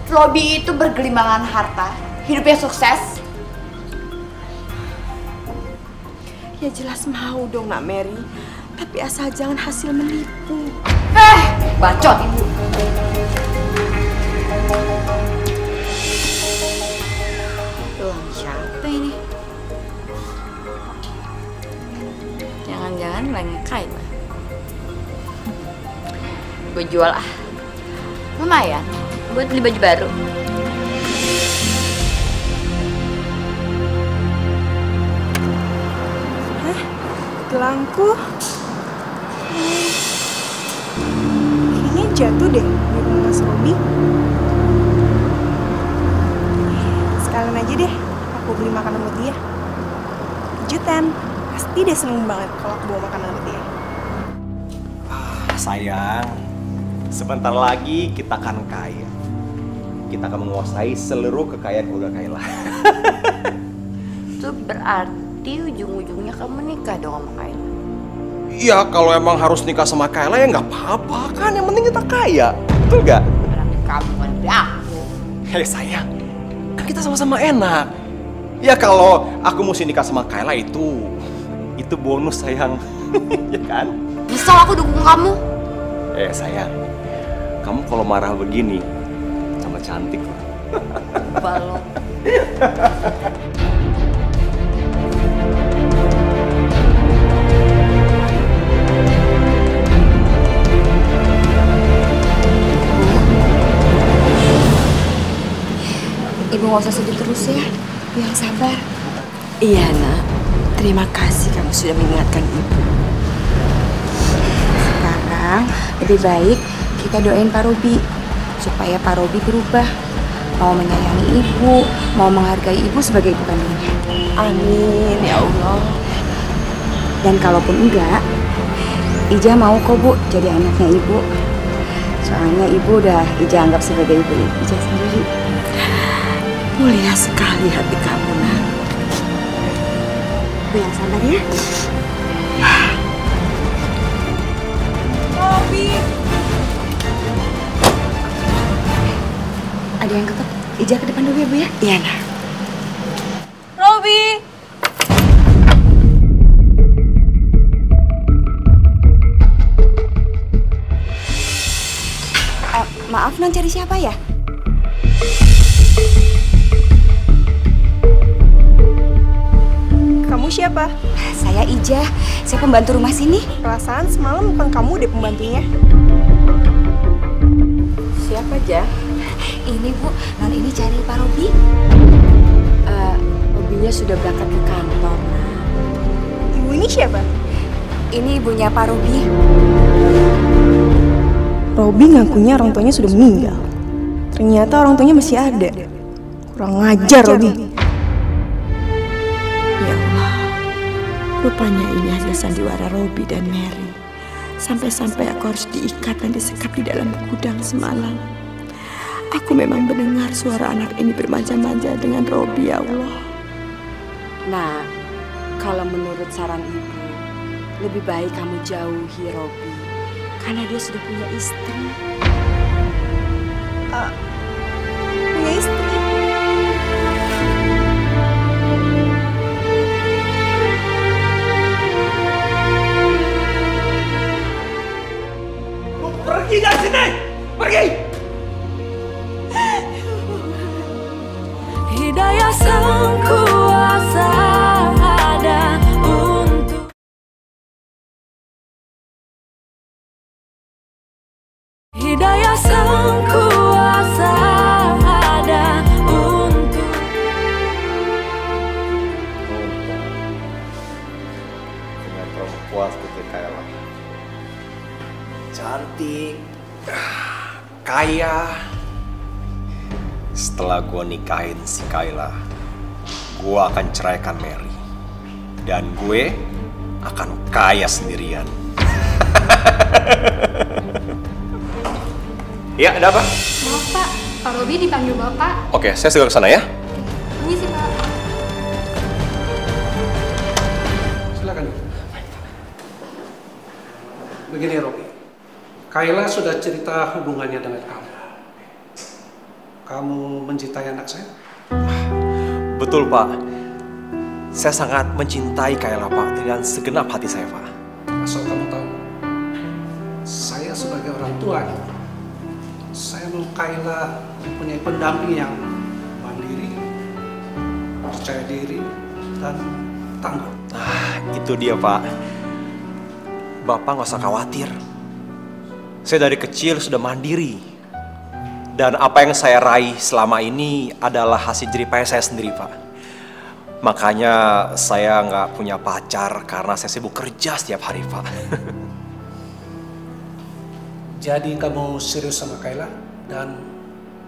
Robby itu bergelimbangan harta, hidupnya sukses. Ya jelas mau dong Nak Mary. Tapi asal jangan hasil menipu. Bacot ibu. Uang siapa ini? Jangan-jangan lagi Kayla. Gue jual ah. Lumayan buat beli baju baru. Gelangku. Kayaknya jatuh deh di rumah Mas Robby. Sekalian aja deh, aku beli makanan buat dia. Kejutan, pasti dia seneng banget kalau aku bawa makanan buat dia. Sayang, sebentar lagi kita akan kaya. Kita akan menguasai seluruh kekayaan keluarga Kayla. Itu berarti ujung-ujungnya kamu nikah dong sama Kayla. Iya, kalau emang harus nikah sama Kayla ya nggak apa-apa kan. Yang penting kita kaya, betul nggak? Berarti kamu kan aku. Hei sayang, kan kita sama-sama enak. Ya kalau aku mesti nikah sama Kayla itu bonus sayang, ya kan? Misal aku dukung kamu. Sayang, kamu kalau marah begini sama cantik loh. Balok. Ibu nggak usah sedih terus ya, yang sabar. Iya Nak, terima kasih kamu sudah mengingatkan ibu. Sekarang lebih baik kita doain Pak Robby supaya Pak Robby berubah, mau menyayangi ibu, mau menghargai ibu sebagai ibu kandungnya. Amin ya Allah. Dan kalaupun enggak, Ija mau kok Bu jadi anaknya ibu. Soalnya ibu udah Ija anggap sebagai ibu Ija sendiri. Mulia sekali hati kamu, Nak. Bu yang sabar ya. Robby. Ada yang ketok. Ija ke depan dulu ya Bu ya. Iya Nak. Robby. Maaf non, cari siapa ya? Kamu siapa? Saya Ija, saya pembantu rumah sini. Perasaan semalam bukan kamu deh pembantunya. Siapa aja? Ini Bu, non ini cari Pak Robby. Robbynya sudah berangkat ke kantor. Ibu ini siapa? Ini ibunya Pak Robby. Robby ngakunya orang tuanya sudah meninggal. Ternyata orang tuanya masih ada. Kurang ngajar Robby. Ya Allah, Rupanya ini hasil sandiwara Robi dan Mary. Sampai-sampai aku harus diikat dan disekap di dalam gudang semalam. Aku memang mendengar suara anak ini bermanja-manja dengan Robi, ya Allah. Nah, kalau menurut saran ibu, lebih baik kamu jauhi Robi. Karena dia sudah punya istri. Punya istri? Pergi dari sini! Pergi! Hidayah Sang Kuasa ada untuk Hidayah Sang Kuasa ada untuk Dengan perempuan seperti Kayla. Cantik, kaya. Setelah gue nikahin si Kayla, gue akan ceraikan Mary. Dan gue akan kaya sendirian. Ya, ada apa? Maaf Pak, Pak Robi dipanggil Bapak. Oke, saya segera ke sana ya. Ini sih Pak. Silakan. Begini Robi, Kayla sudah cerita hubungannya dengan kamu. Kamu mencintai anak saya? Betul, Pak. Saya sangat mencintai Kayla, Pak, dengan segenap hati saya, Pak. Asal kamu tahu, saya sebagai orang tua, saya mau Kayla mempunyai pendamping yang mandiri, percaya diri, dan tangguh. Itu dia, Pak. Bapak nggak usah khawatir. Saya dari kecil sudah mandiri. Dan apa yang saya raih selama ini adalah hasil jerih payah saya sendiri, Pak. Makanya saya nggak punya pacar karena saya sibuk kerja setiap hari, Pak. Jadi kamu serius sama Kayla dan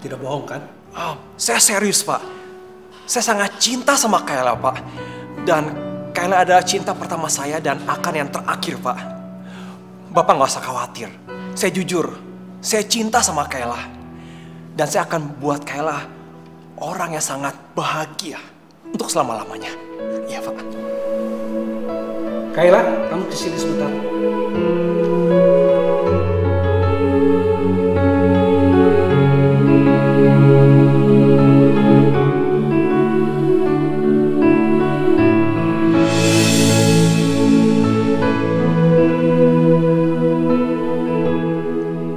tidak bohong kan? Oh, saya serius, Pak. Saya sangat cinta sama Kayla, Pak. Dan Kayla adalah cinta pertama saya dan akan yang terakhir, Pak. Bapak nggak usah khawatir. Saya jujur, saya cinta sama Kayla. Dan saya akan buat Kayla orang yang sangat bahagia untuk selama-lamanya. Iya, Pak. Kayla, kamu kesini sebentar.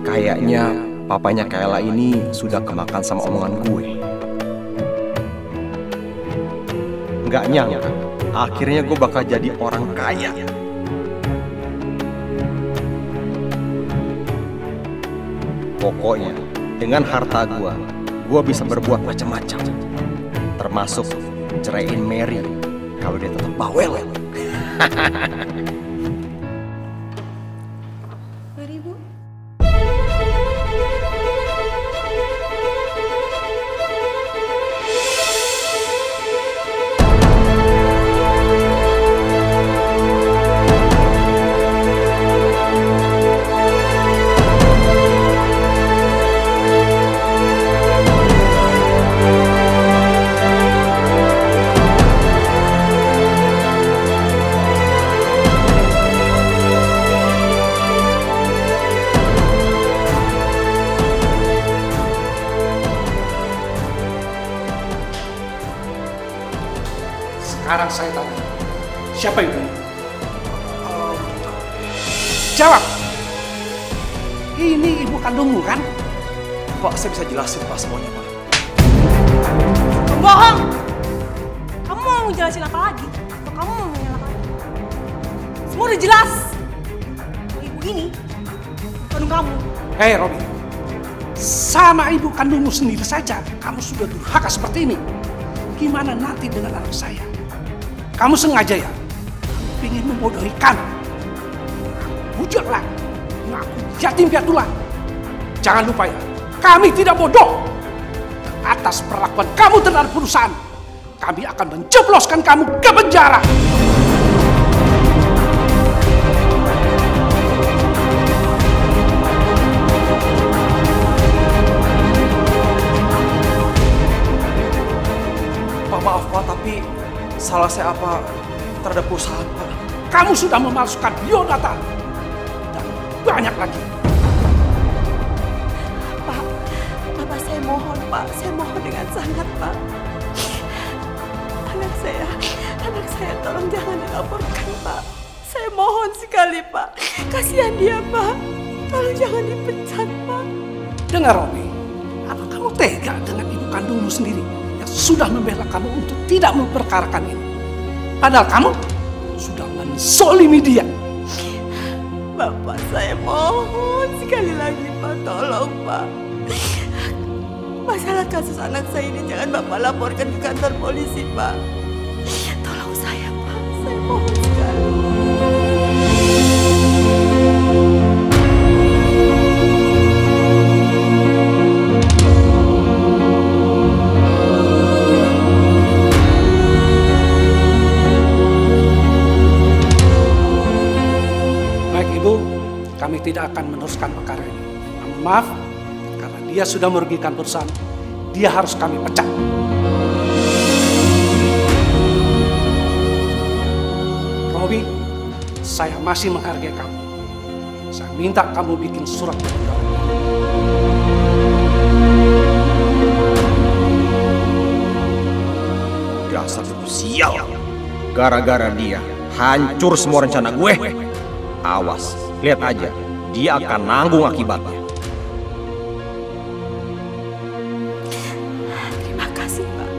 Kayaknya papanya Kayla ini sudah kemakan sama omongan gue. Nggak nyangka, akhirnya gue bakal jadi orang kaya. Pokoknya, dengan harta gue bisa berbuat macam-macam. Termasuk ceraiin Mary kalau dia tetap bawel. Mari, Bu. Sekarang saya tanya, siapa ibunya? Jawab! Ini ibu kandungmu kan? Pak, saya bisa jelasin, Pak, semuanya, Pak. Bohong! Kamu mau jelasin apa lagi? Atau kamu mau nanya apa lagi? Semua udah jelas. Ibu ini kandung kamu. Hei Robi, sama ibu kandungmu sendiri saja kamu sudah durhaka seperti ini. Gimana nanti dengan anak saya? Kamu sengaja ya? Ingin membodohi kami? Bujaklah, ngaku yatim piatu lah. Jangan lupa ya, kami tidak bodoh. Atas perlakuan kamu terhadap perusahaan, kami akan menjebloskan kamu ke penjara. salah saya apa terhadap perusahaan, Pak? Kamu sudah memalsukan biodata. Dan banyak lagi. Pak, Bapak saya mohon Pak, saya mohon dengan sangat Pak. Anak saya tolong jangan dilaporkan Pak. Saya mohon sekali Pak, kasihan dia Pak. Tolong jangan dipecat Pak. Dengar Robi, apa kamu tega dengan ibu kandungmu sendiri yang sudah membela kamu untuk tidak memperkarakan ini? Padahal kamu sudah menzolimi dia. Bapak saya mohon sekali lagi Pak, tolong Pak. Masalah kasus anak saya ini jangan Bapak laporkan ke kantor polisi Pak. Tolong saya Pak, saya mohon sekali. Baik Ibu, kami tidak akan meneruskan perkara ini. Namun maaf, karena dia sudah merugikan perusahaan, dia harus kami pecat. Robi, saya masih menghargai kamu. Saya minta kamu bikin surat pengunduran. Dasar itu sial. Gara-gara dia hancur semua rencana gue. Awas, lihat aja. Dia akan nanggung akibatnya. Terima kasih Pak.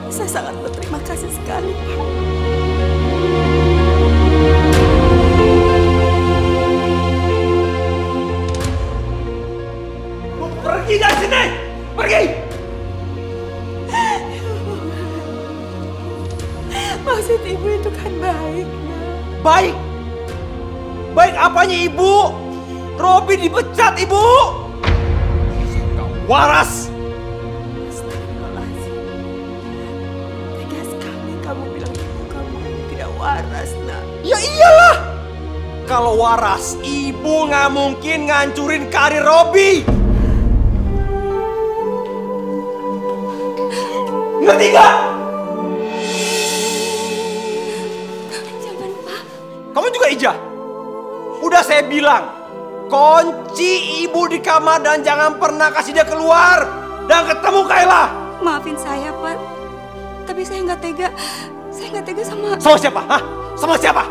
Saya sangat berterima kasih sekali Pak. Pergi dari sini! Pergi! Maksud Ibu itu kan baik. Baik? Baik apanya Ibu? Robi dipecat Ibu! Gak waras! Astagfirullahaladzim. Tega sekali kamu bilang ibu kamu tidak waras, nak. Ya iyalah! Kalau waras, Ibu nggak mungkin ngancurin karir Robi! Ngerti nggak? Jangan Pak. Kamu juga Ija? Udah saya bilang, kunci Ibu di kamar dan jangan pernah kasih dia keluar. Dan ketemu Kayla. Maafin saya, Pak. Tapi saya nggak tega. Saya nggak tega sama... Sama siapa? Hah? Sama siapa?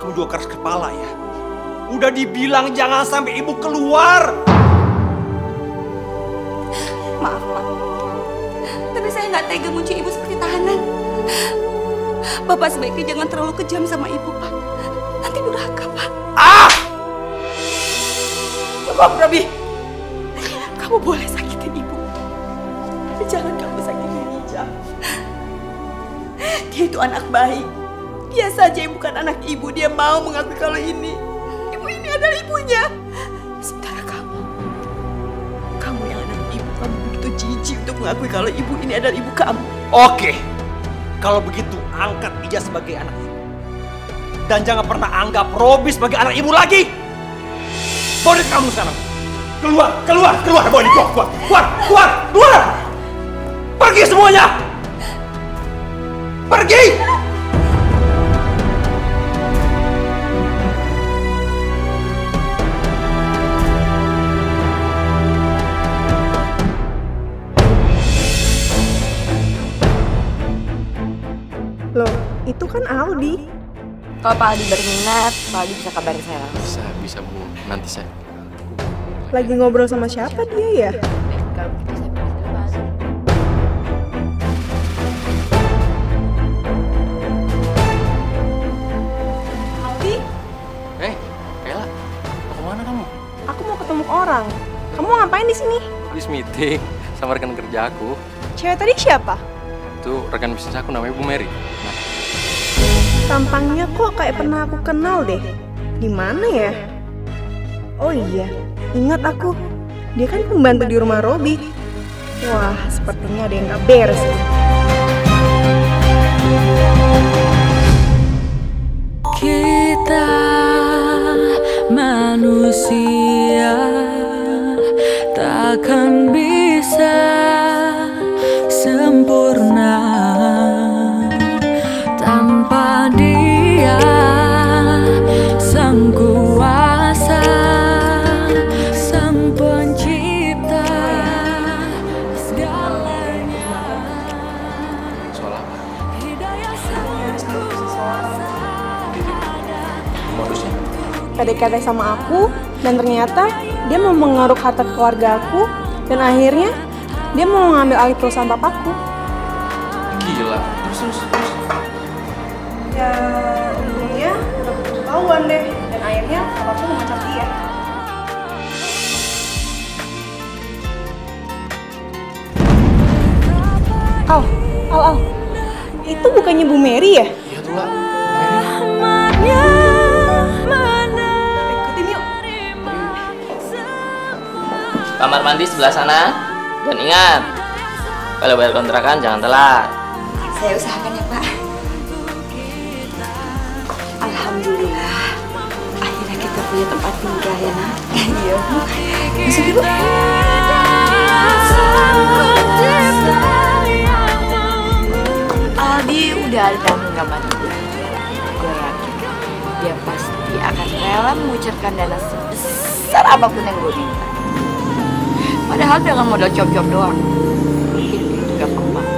Kamu juga keras kepala ya. Udah dibilang jangan sampai Ibu keluar. Maaf, Pak. Tapi saya nggak tega muncul Ibu seperti tahanan. Bapak sebaiknya jangan terlalu kejam sama Ibu, Pak. Nanti durhaka, Pak. Ah! Cukup, Robi. Kamu boleh sakitin Ibu. Tapi jangan kamu sakitin Ija. Dia itu anak baik. Dia saja yang bukan anak Ibu. Dia mau mengakui kalau ini adalah ibunya. Sementara kamu yang anak Ibu, kamu begitu jijik untuk mengakui kalau ibu ini adalah ibu kamu. Oke, kalau begitu angkat Ija sebagai anak Ibu. Dan jangan pernah anggap Robi sebagai anak Ibu lagi. Bawa dia ke kamu sekarang. Keluar, bawa dia, keluar. Pergi semuanya. Pergi. Loh, itu kan Aldi. Kalau Pak Aldi berminat, Pak Aldi bisa kabarin saya langsung. Bisa Bu, nanti saya. Lagi ngobrol sama siapa dia ya? Kalau begitu saya pergi dulu, Pak Aldi. Aldi, Kayla, mau kemana kamu? aku mau ketemu orang. Kamu mau ngapain di sini? Habis meeting sama rekan kerja aku. Cewek tadi siapa? Itu rekan bisnis aku namanya Bu Mary. Nah, Tampangnya kok kayak pernah aku kenal deh. Di mana ya? Oh iya, ingat aku. Dia kan pembantu di rumah Robi. Wah, sepertinya ada yang gak beres nih. Kita manusia takkan bisa sempurna. PDKT sama aku, dan ternyata dia mau mengeruk harta keluarga aku, dan akhirnya dia mau mengambil alih perusahaan papaku. Gila. Terus. Ya, untungnya udah ketahuan deh, dan akhirnya papaku memecat dia. Al, itu bukannya Bu Mary ya? Iya tuh lah. Ikutin yuk. Kamar mandi sebelah sana. Dan ingat, kalau bayar kontrakan jangan telat. Saya usahakan ya Pak. Alhamdulillah, akhirnya kita punya tempat tinggal ya nak. Iya Bu. Masuk yuk. Aldi udah ada dalam genggaman gue. Gue yakin dia pasti akan rela mengucurkan dana sebesar apapun yang gue minta. Padahal dengan modal job-job doang, hidup itu gampang banget.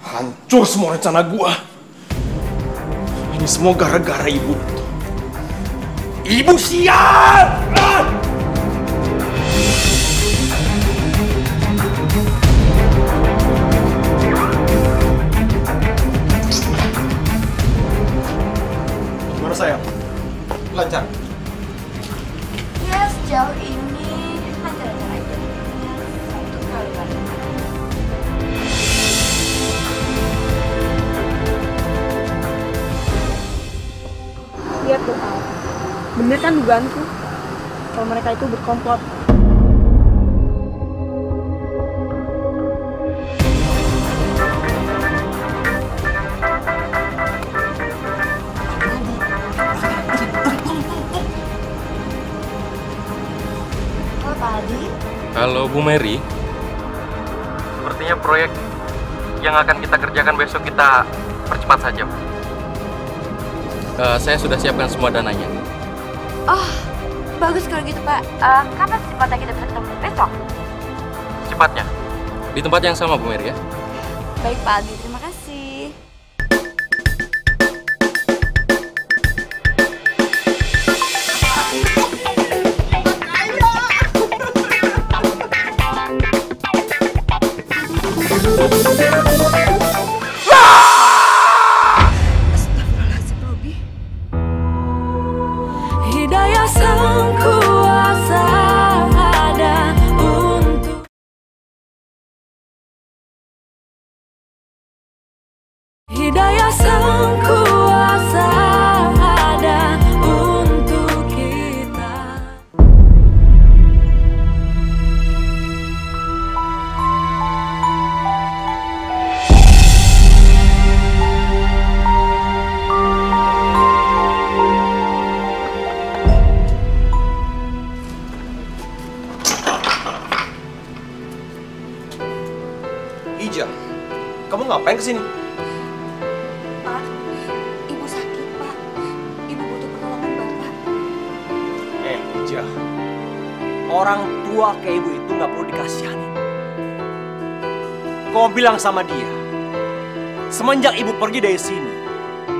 Hancur semua rencana gua. Ini semua gara-gara ibu. Ibu sial! Gimana sayang? Lancar? Ya sejauh ini lancar-lancar aja. Satu kali lagi. Lihat tuh Al, bener kan dugaanku kalau mereka itu berkomplot. Kalau Bu Mary, sepertinya proyek yang akan kita kerjakan besok kita percepat saja. Saya sudah siapkan semua dananya. Oh, bagus kalau gitu Pak. Kapan secepatnya kita bisa ketemu? Besok? Cepatnya, di tempat yang sama Bu Mary ya. Baik Pak Aldi, terima kasih. Hidayah sang kuasa ada untuk Hidayah sang kuasa ada untuk kita. Ija, kamu ngapain kesini? Pak, ibu sakit Pak. Ibu butuh pertolongan Bapak. Ija, orang tua kayak ibu itu nggak perlu dikasihani. Kau bilang sama dia, semenjak ibu pergi dari sini,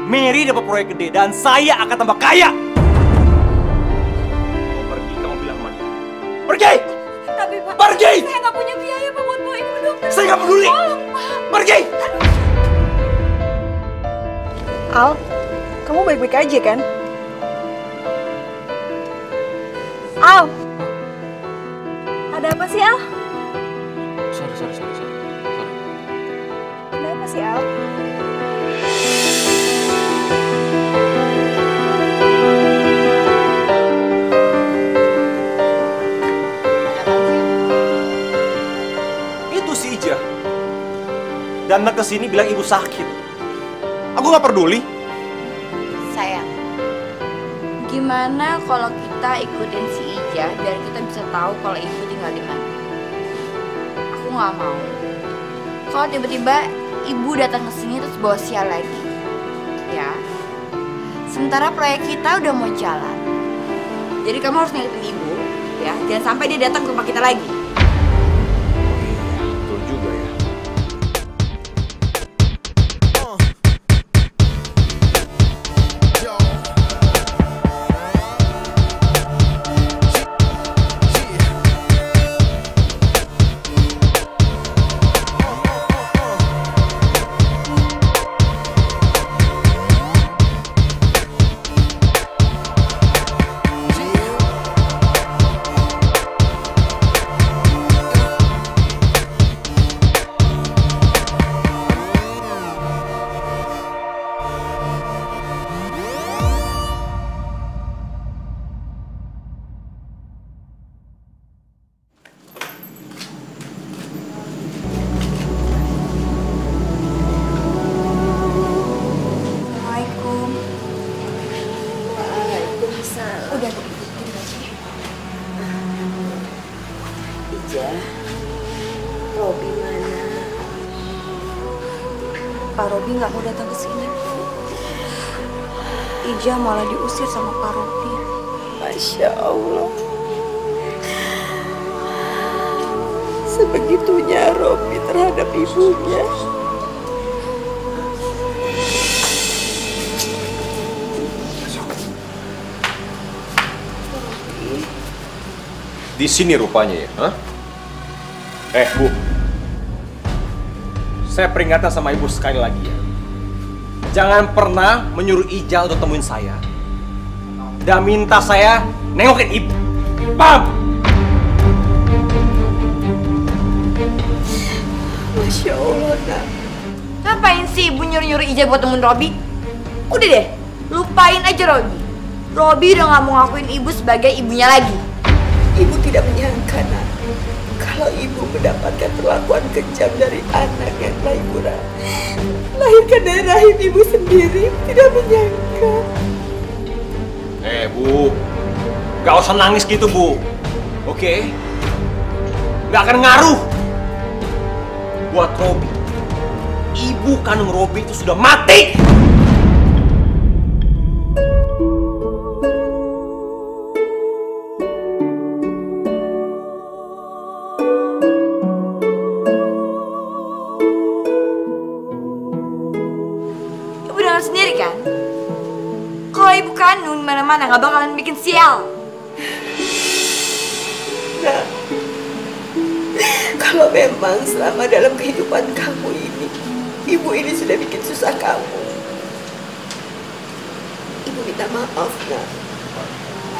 Mary dapat proyek gede dan saya akan tambah kaya. Kau pergi, kamu bilang sama dia. Pergi! Tapi Pak, pergi! Saya nggak punya biaya Pak buat bawa ibu ke dokter. Saya nggak peduli. Tolong Pak. Pergi! Al, kamu baik-baik aja kan? Al! Ada apa sih Al? Sorry. Ada apa sih Al? Itu si Ija. Dan kesini bilang ibu sakit. Aku nggak peduli. Sayang, gimana kalau kita ikutin si Ija biar kita bisa tahu kalau ibu tinggal di mana? Aku nggak mau. Kalau tiba-tiba ibu datang ke sini terus bawa sial lagi, ya. Sementara proyek kita udah mau jalan Jadi kamu harus ngelipin ibu, ya. Jangan sampai dia datang ke rumah kita lagi. Betul juga ya. Robi mana? Pak Robi nggak mau datang ke sini. Ija malah diusir sama Pak Robi. Masya Allah. Sebegitunya Robi terhadap ibunya. Di sini rupanya ya, hah? Bu, saya peringatkan sama ibu sekali lagi ya. Jangan pernah menyuruh Ija untuk temuin saya. Dan minta saya nengokin ibu. Paham? Masya Allah, nak. Ngapain sih ibu nyuruh-nyuruh Ija buat temuin Robi? Udah deh, lupain aja Robi. Robi udah gak mau ngakuin ibu sebagai ibunya lagi. Ibu tidak menyangka, nak, kalau ibu mendapatkan perlakuan kejam dari anak yang telah ibu lahirkan dari rahim ibu sendiri. Tidak menyangka. Bu, gak usah nangis gitu, Bu. Oke? Gak akan ngaruh buat Robi. Ibu kandung Robi itu sudah mati. Sendiri kan, kalau ibu kandung mana-mana nggak bakalan bikin sial. Nah, kalau memang selama dalam kehidupan kamu ini, ibu ini sudah bikin susah kamu, ibu minta maaf, nak.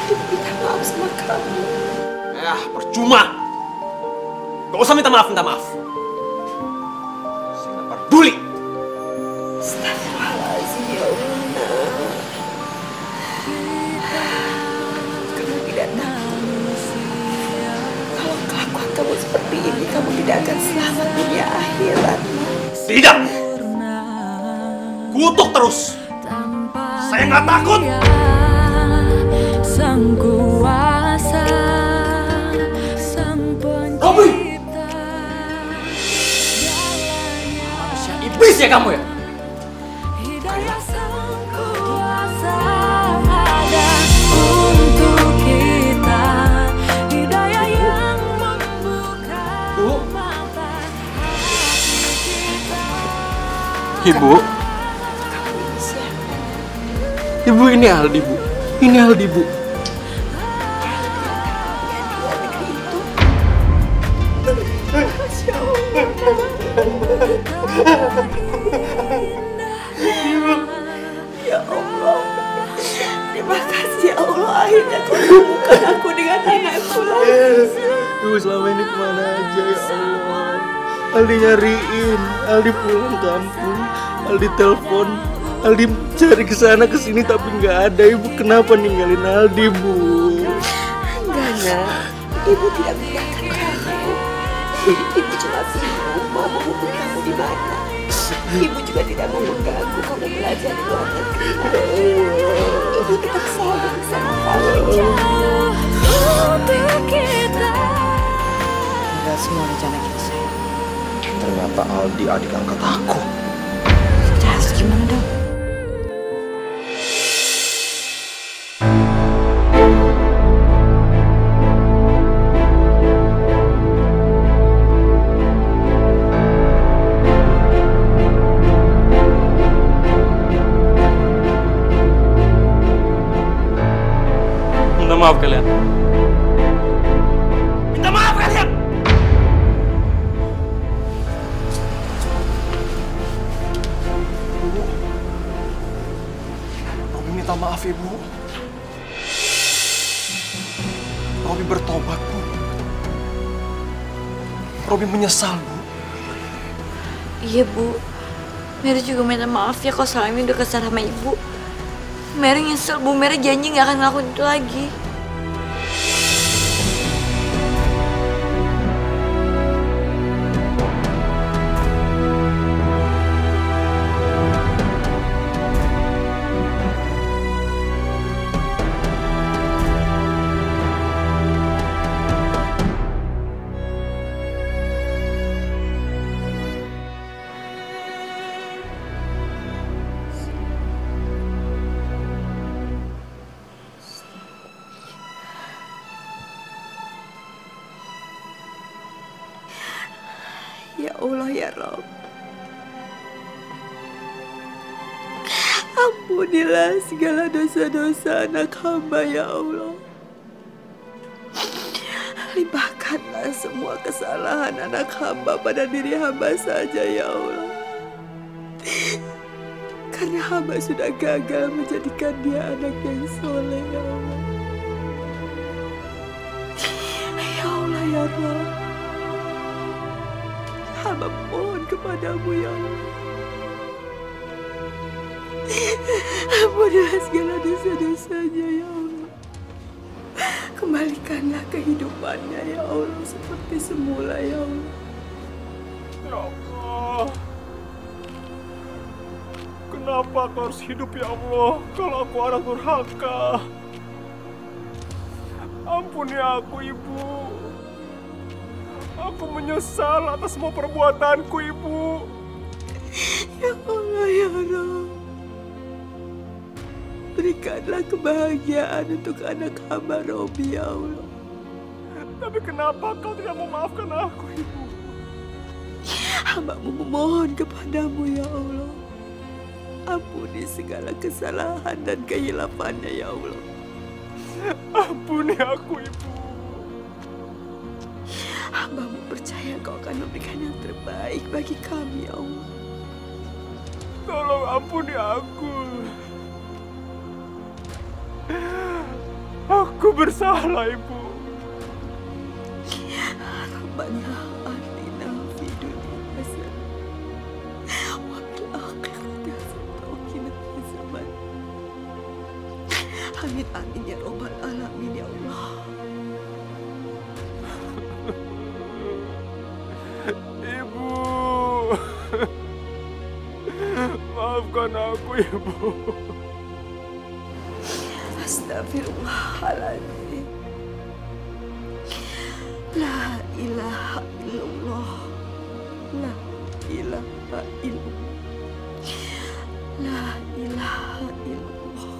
Ibu minta maaf sama kamu. Percuma. Gak usah minta maaf. Saya nggak peduli. Astagfirullahaladzim, ya Allah, nak. Kamu tidak tahu kalau kelakuan kamu seperti ini, kamu tidak akan selamat dunia akhirat. Tidak. Kutuk terus. Saya nggak takut. Sang kuasa, sang pencipta. Manusia iblis ya kamu ya? Hidayah sang kuasa ada untuk kita. Hidayah yang membuka mata hati kita. Ibu. Ibu, ini Aldi, Bu. Ini Aldi, Bu. Ya Allah, terima kasih ya Allah, akhirnya kau menemukan aku dengan anakku lagi. Ibu selama ini kemana aja ya Allah? Aldi nyariin, Aldi pulang kampung, Aldi telepon, Aldi cari kesana kesini tapi nggak ada. Ibu kenapa ninggalin Aldi, Bu? Enggak, nak. Ibu tidak meninggalkan kamu. Ibu cuma sibuk mau menghubungi kamu di mana. Ibu juga tidak mau mengganggu kamu belajar di luar negeri. Ibu tetap sayang sama kamu. Gagal semua rencana kita, sayang. Ternyata Aldi adik angkat aku. Kita harus gimana dong? maaf kalian. Minta maaf kalian. Bu, Robi minta maaf ya, Bu. Robi bertobat, Bu. Robi menyesal, Bu. Iya, Bu. Mary juga minta maaf ya kalau selama ini udah kesal sama Ibu. Mary nyesel, Bu. Mary janji gak akan ngelakuin itu lagi. Ya Allah ya Rabb, ampunilah segala dosa-dosa anak hamba ya Allah. Limpahkanlah semua kesalahan anak hamba pada diri hamba saja ya Allah. Karena hamba sudah gagal menjadikan dia anak yang soleh ya Allah. Ya Allah ya Rabb, hamba mohon kepadamu ya Allah. Ampunilah segala dosa-dosanya ya Allah. Kembalikanlah kehidupannya ya Allah seperti semula ya Allah. Ya Allah, kenapa aku harus hidup ya Allah kalau aku anak durhaka? Ampuni aku, Ibu. Aku menyesal atas semua perbuatanku, Ibu. Ya Allah ya Rabb, berikanlah kebahagiaan untuk anak hamba Robi ya Allah. Tapi kenapa kau tidak memaafkan aku, Ibu? Hamba-Mu memohon kepadamu ya Allah. Ampuni segala kesalahan dan kehilafannya ya Allah. Ampuni aku, Ibu. Hamba-Mu percaya Kau akan memberikan yang terbaik bagi kami ya Allah. Tolong ampuni aku. Aku bersalah, Ibu. Rabbana atina fid dunya hasanah wa fil akhirati hasanah wa qina adzaban. Amin amin ya rabbal alamin ya Allah. Ibu, maafkan aku, Ibu. Astagfirullahaladzim. La ilaha illallah. La ilaha illallah. La ilaha illallah.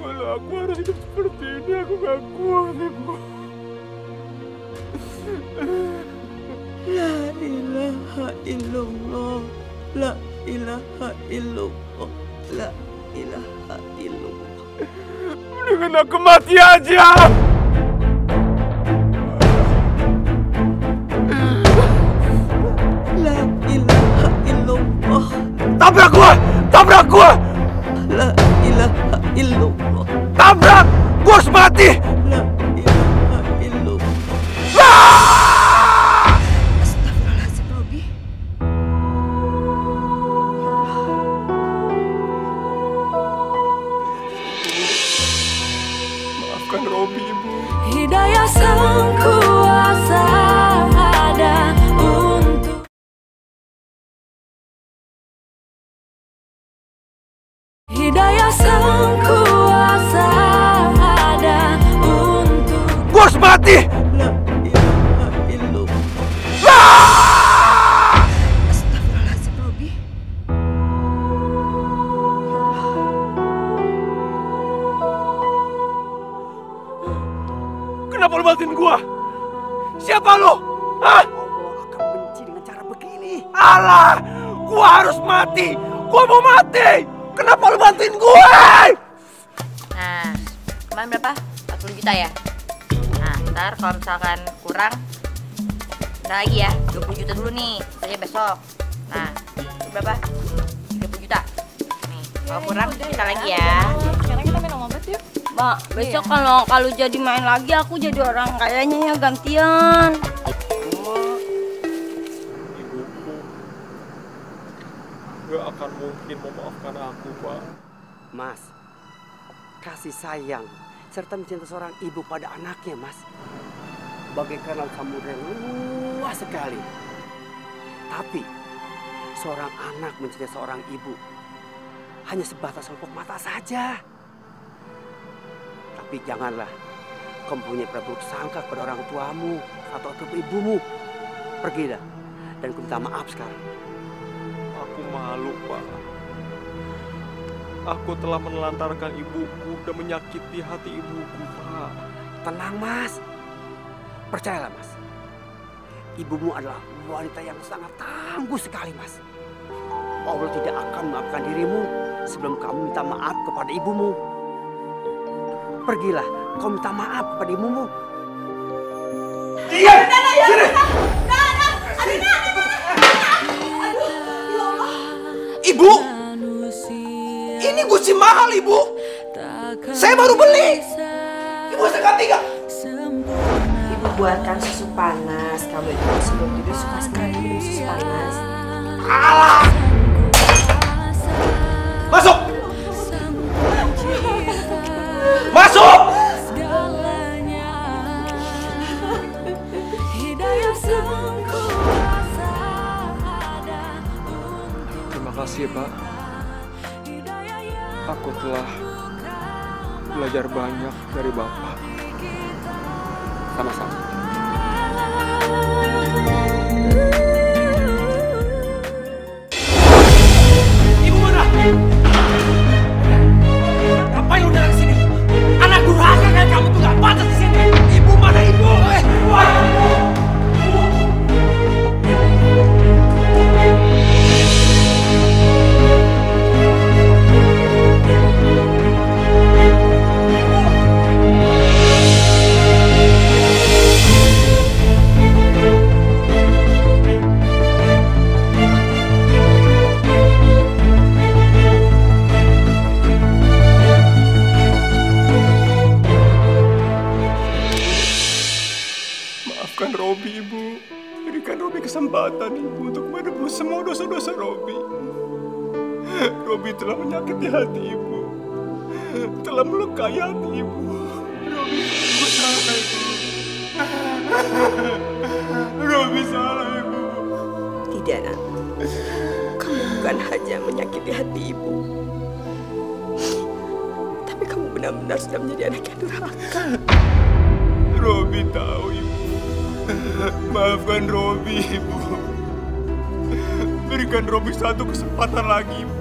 Walau aku harus hidup seperti ini, aku gak kuat, Ibu. La ilaha illallah. La ilaha illallah. La ilaha illallah. Mendingan aku mati aja. La ilaha illallah. Tabrak gua! Tabrak gua! La ilaha illallah. Tabrak! Gua harus mati! La ilaha illallah. Astagfirullahaladzim, Robi. Maafkan Robi, Ibu. Hidayah sang kuasa ada untuk Hidayah sang kuasa ada untuk Gua harus mati! La ilaha illallah. Astagfirullahaladzim, Robi. Kenapa lu bantuin gua? Siapa lu? Hah? Allah akan benci dengan cara begini. Alah! Gua harus mati! Gua mau mati! Kenapa lu bantuin gue? Nah, Kemarin berapa? 40 juta ya? Nah, ntar kalau misalkan kurang, ntar lagi ya, 20 juta dulu nih, saya besok. Nah, itu berapa? 30 juta. Nih, kalau kurang kita lagi ya. Sekarang kita main obat yuk. Mbak, besok kalau jadi main lagi aku jadi orang kayaknya ya gantian. Ibuku gak akan mungkin memaafkan aku, Pak. Mas, kasih sayang serta mencintai seorang ibu pada anaknya, Mas, bagaikan laut samudera yang luas sekali. Tapi seorang anak mencintai seorang ibu hanya sebatas pelupuk mata saja. Tapi janganlah kau mempunyai berburuk sangka kepada orang tuamu atau ibumu. Pergilah dan minta maaf sekarang. Aku malu, Pak. Aku telah menelantarkan ibuku dan menyakiti hati ibuku, Pak. Tenang, Mas. Percayalah, Mas. Ibumu adalah wanita yang sangat tangguh sekali, Mas. Allah tidak akan memaafkan dirimu sebelum kamu minta maaf kepada ibumu. Pergilah, kau minta maaf kepada ibumu. Diam! Sini! Ibu! Ini Gucci mahal, Ibu. Saya baru beli. Ibu saya tiga. Ibu buatkan susu panas. Kamu itu sebelum tidur suka sekali minum susu panas. Alah! Masuk! Masuk! Terima kasih, Pak. Aku telah belajar banyak dari Bapak. Sama-sama. Ibu mana? Ngapain lu datang sini? Anak durhaka kayak kamu tuh gak pantas di sini. Ibu mana, Ibu? Maafkan Robi, Ibu. Berikan Robi kesempatan, Ibu, untuk menebus semua dosa-dosa Robi. Robi telah menyakiti hati Ibu. Telah melukai hati Ibu. Robi, Ibu salah, Ibu. Robi salah, Ibu. Tidak, Nak. Kamu bukan hanya menyakiti hati ibu, tapi kamu benar-benar sudah menjadi anak yang durhaka. Robi tahu, Ibu. Maafkan Robi, Ibu. Berikan Robi satu kesempatan lagi, Ibu.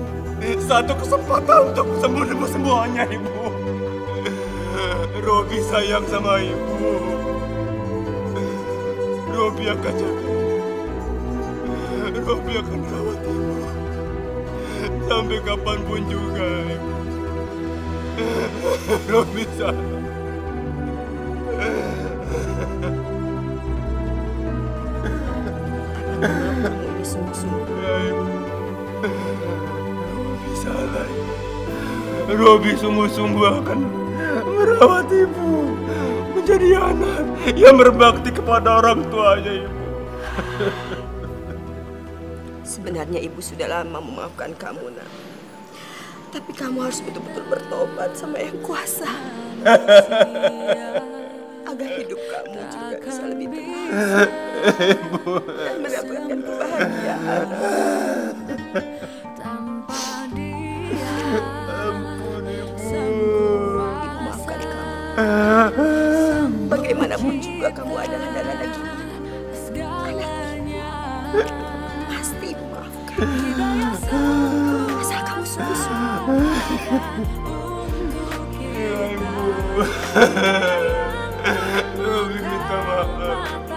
Satu kesempatan untuk sembuh semuanya, Ibu. Robi sayang sama Ibu. Robi akan jaga. Robi akan rawat Ibu. Sampai kapanpun juga, Ibu. Robi salah. Kamu ini sungguh-sungguh. Ya, Ibu. Robi salah. Robi sungguh-sungguh akan merawat Ibu. Menjadi anak yang berbakti kepada orang tuanya, Ibu. Sebenarnya ibu sudah lama memaafkan kamu, Nak. Tapi kamu harus betul-betul bertobat sama Yang Kuasa. Agar hidup kamu juga bisa lebih tenang dan mendapatkan kebahagiaan. Ampun, Ibu. Ibu maafkan kamu. Bagaimanapun juga kamu adalah darah daging anaknya. Pasti ibu maafkan. Asal kamu sungguh-sungguh. Ya, Ibu. Robi minta maaf.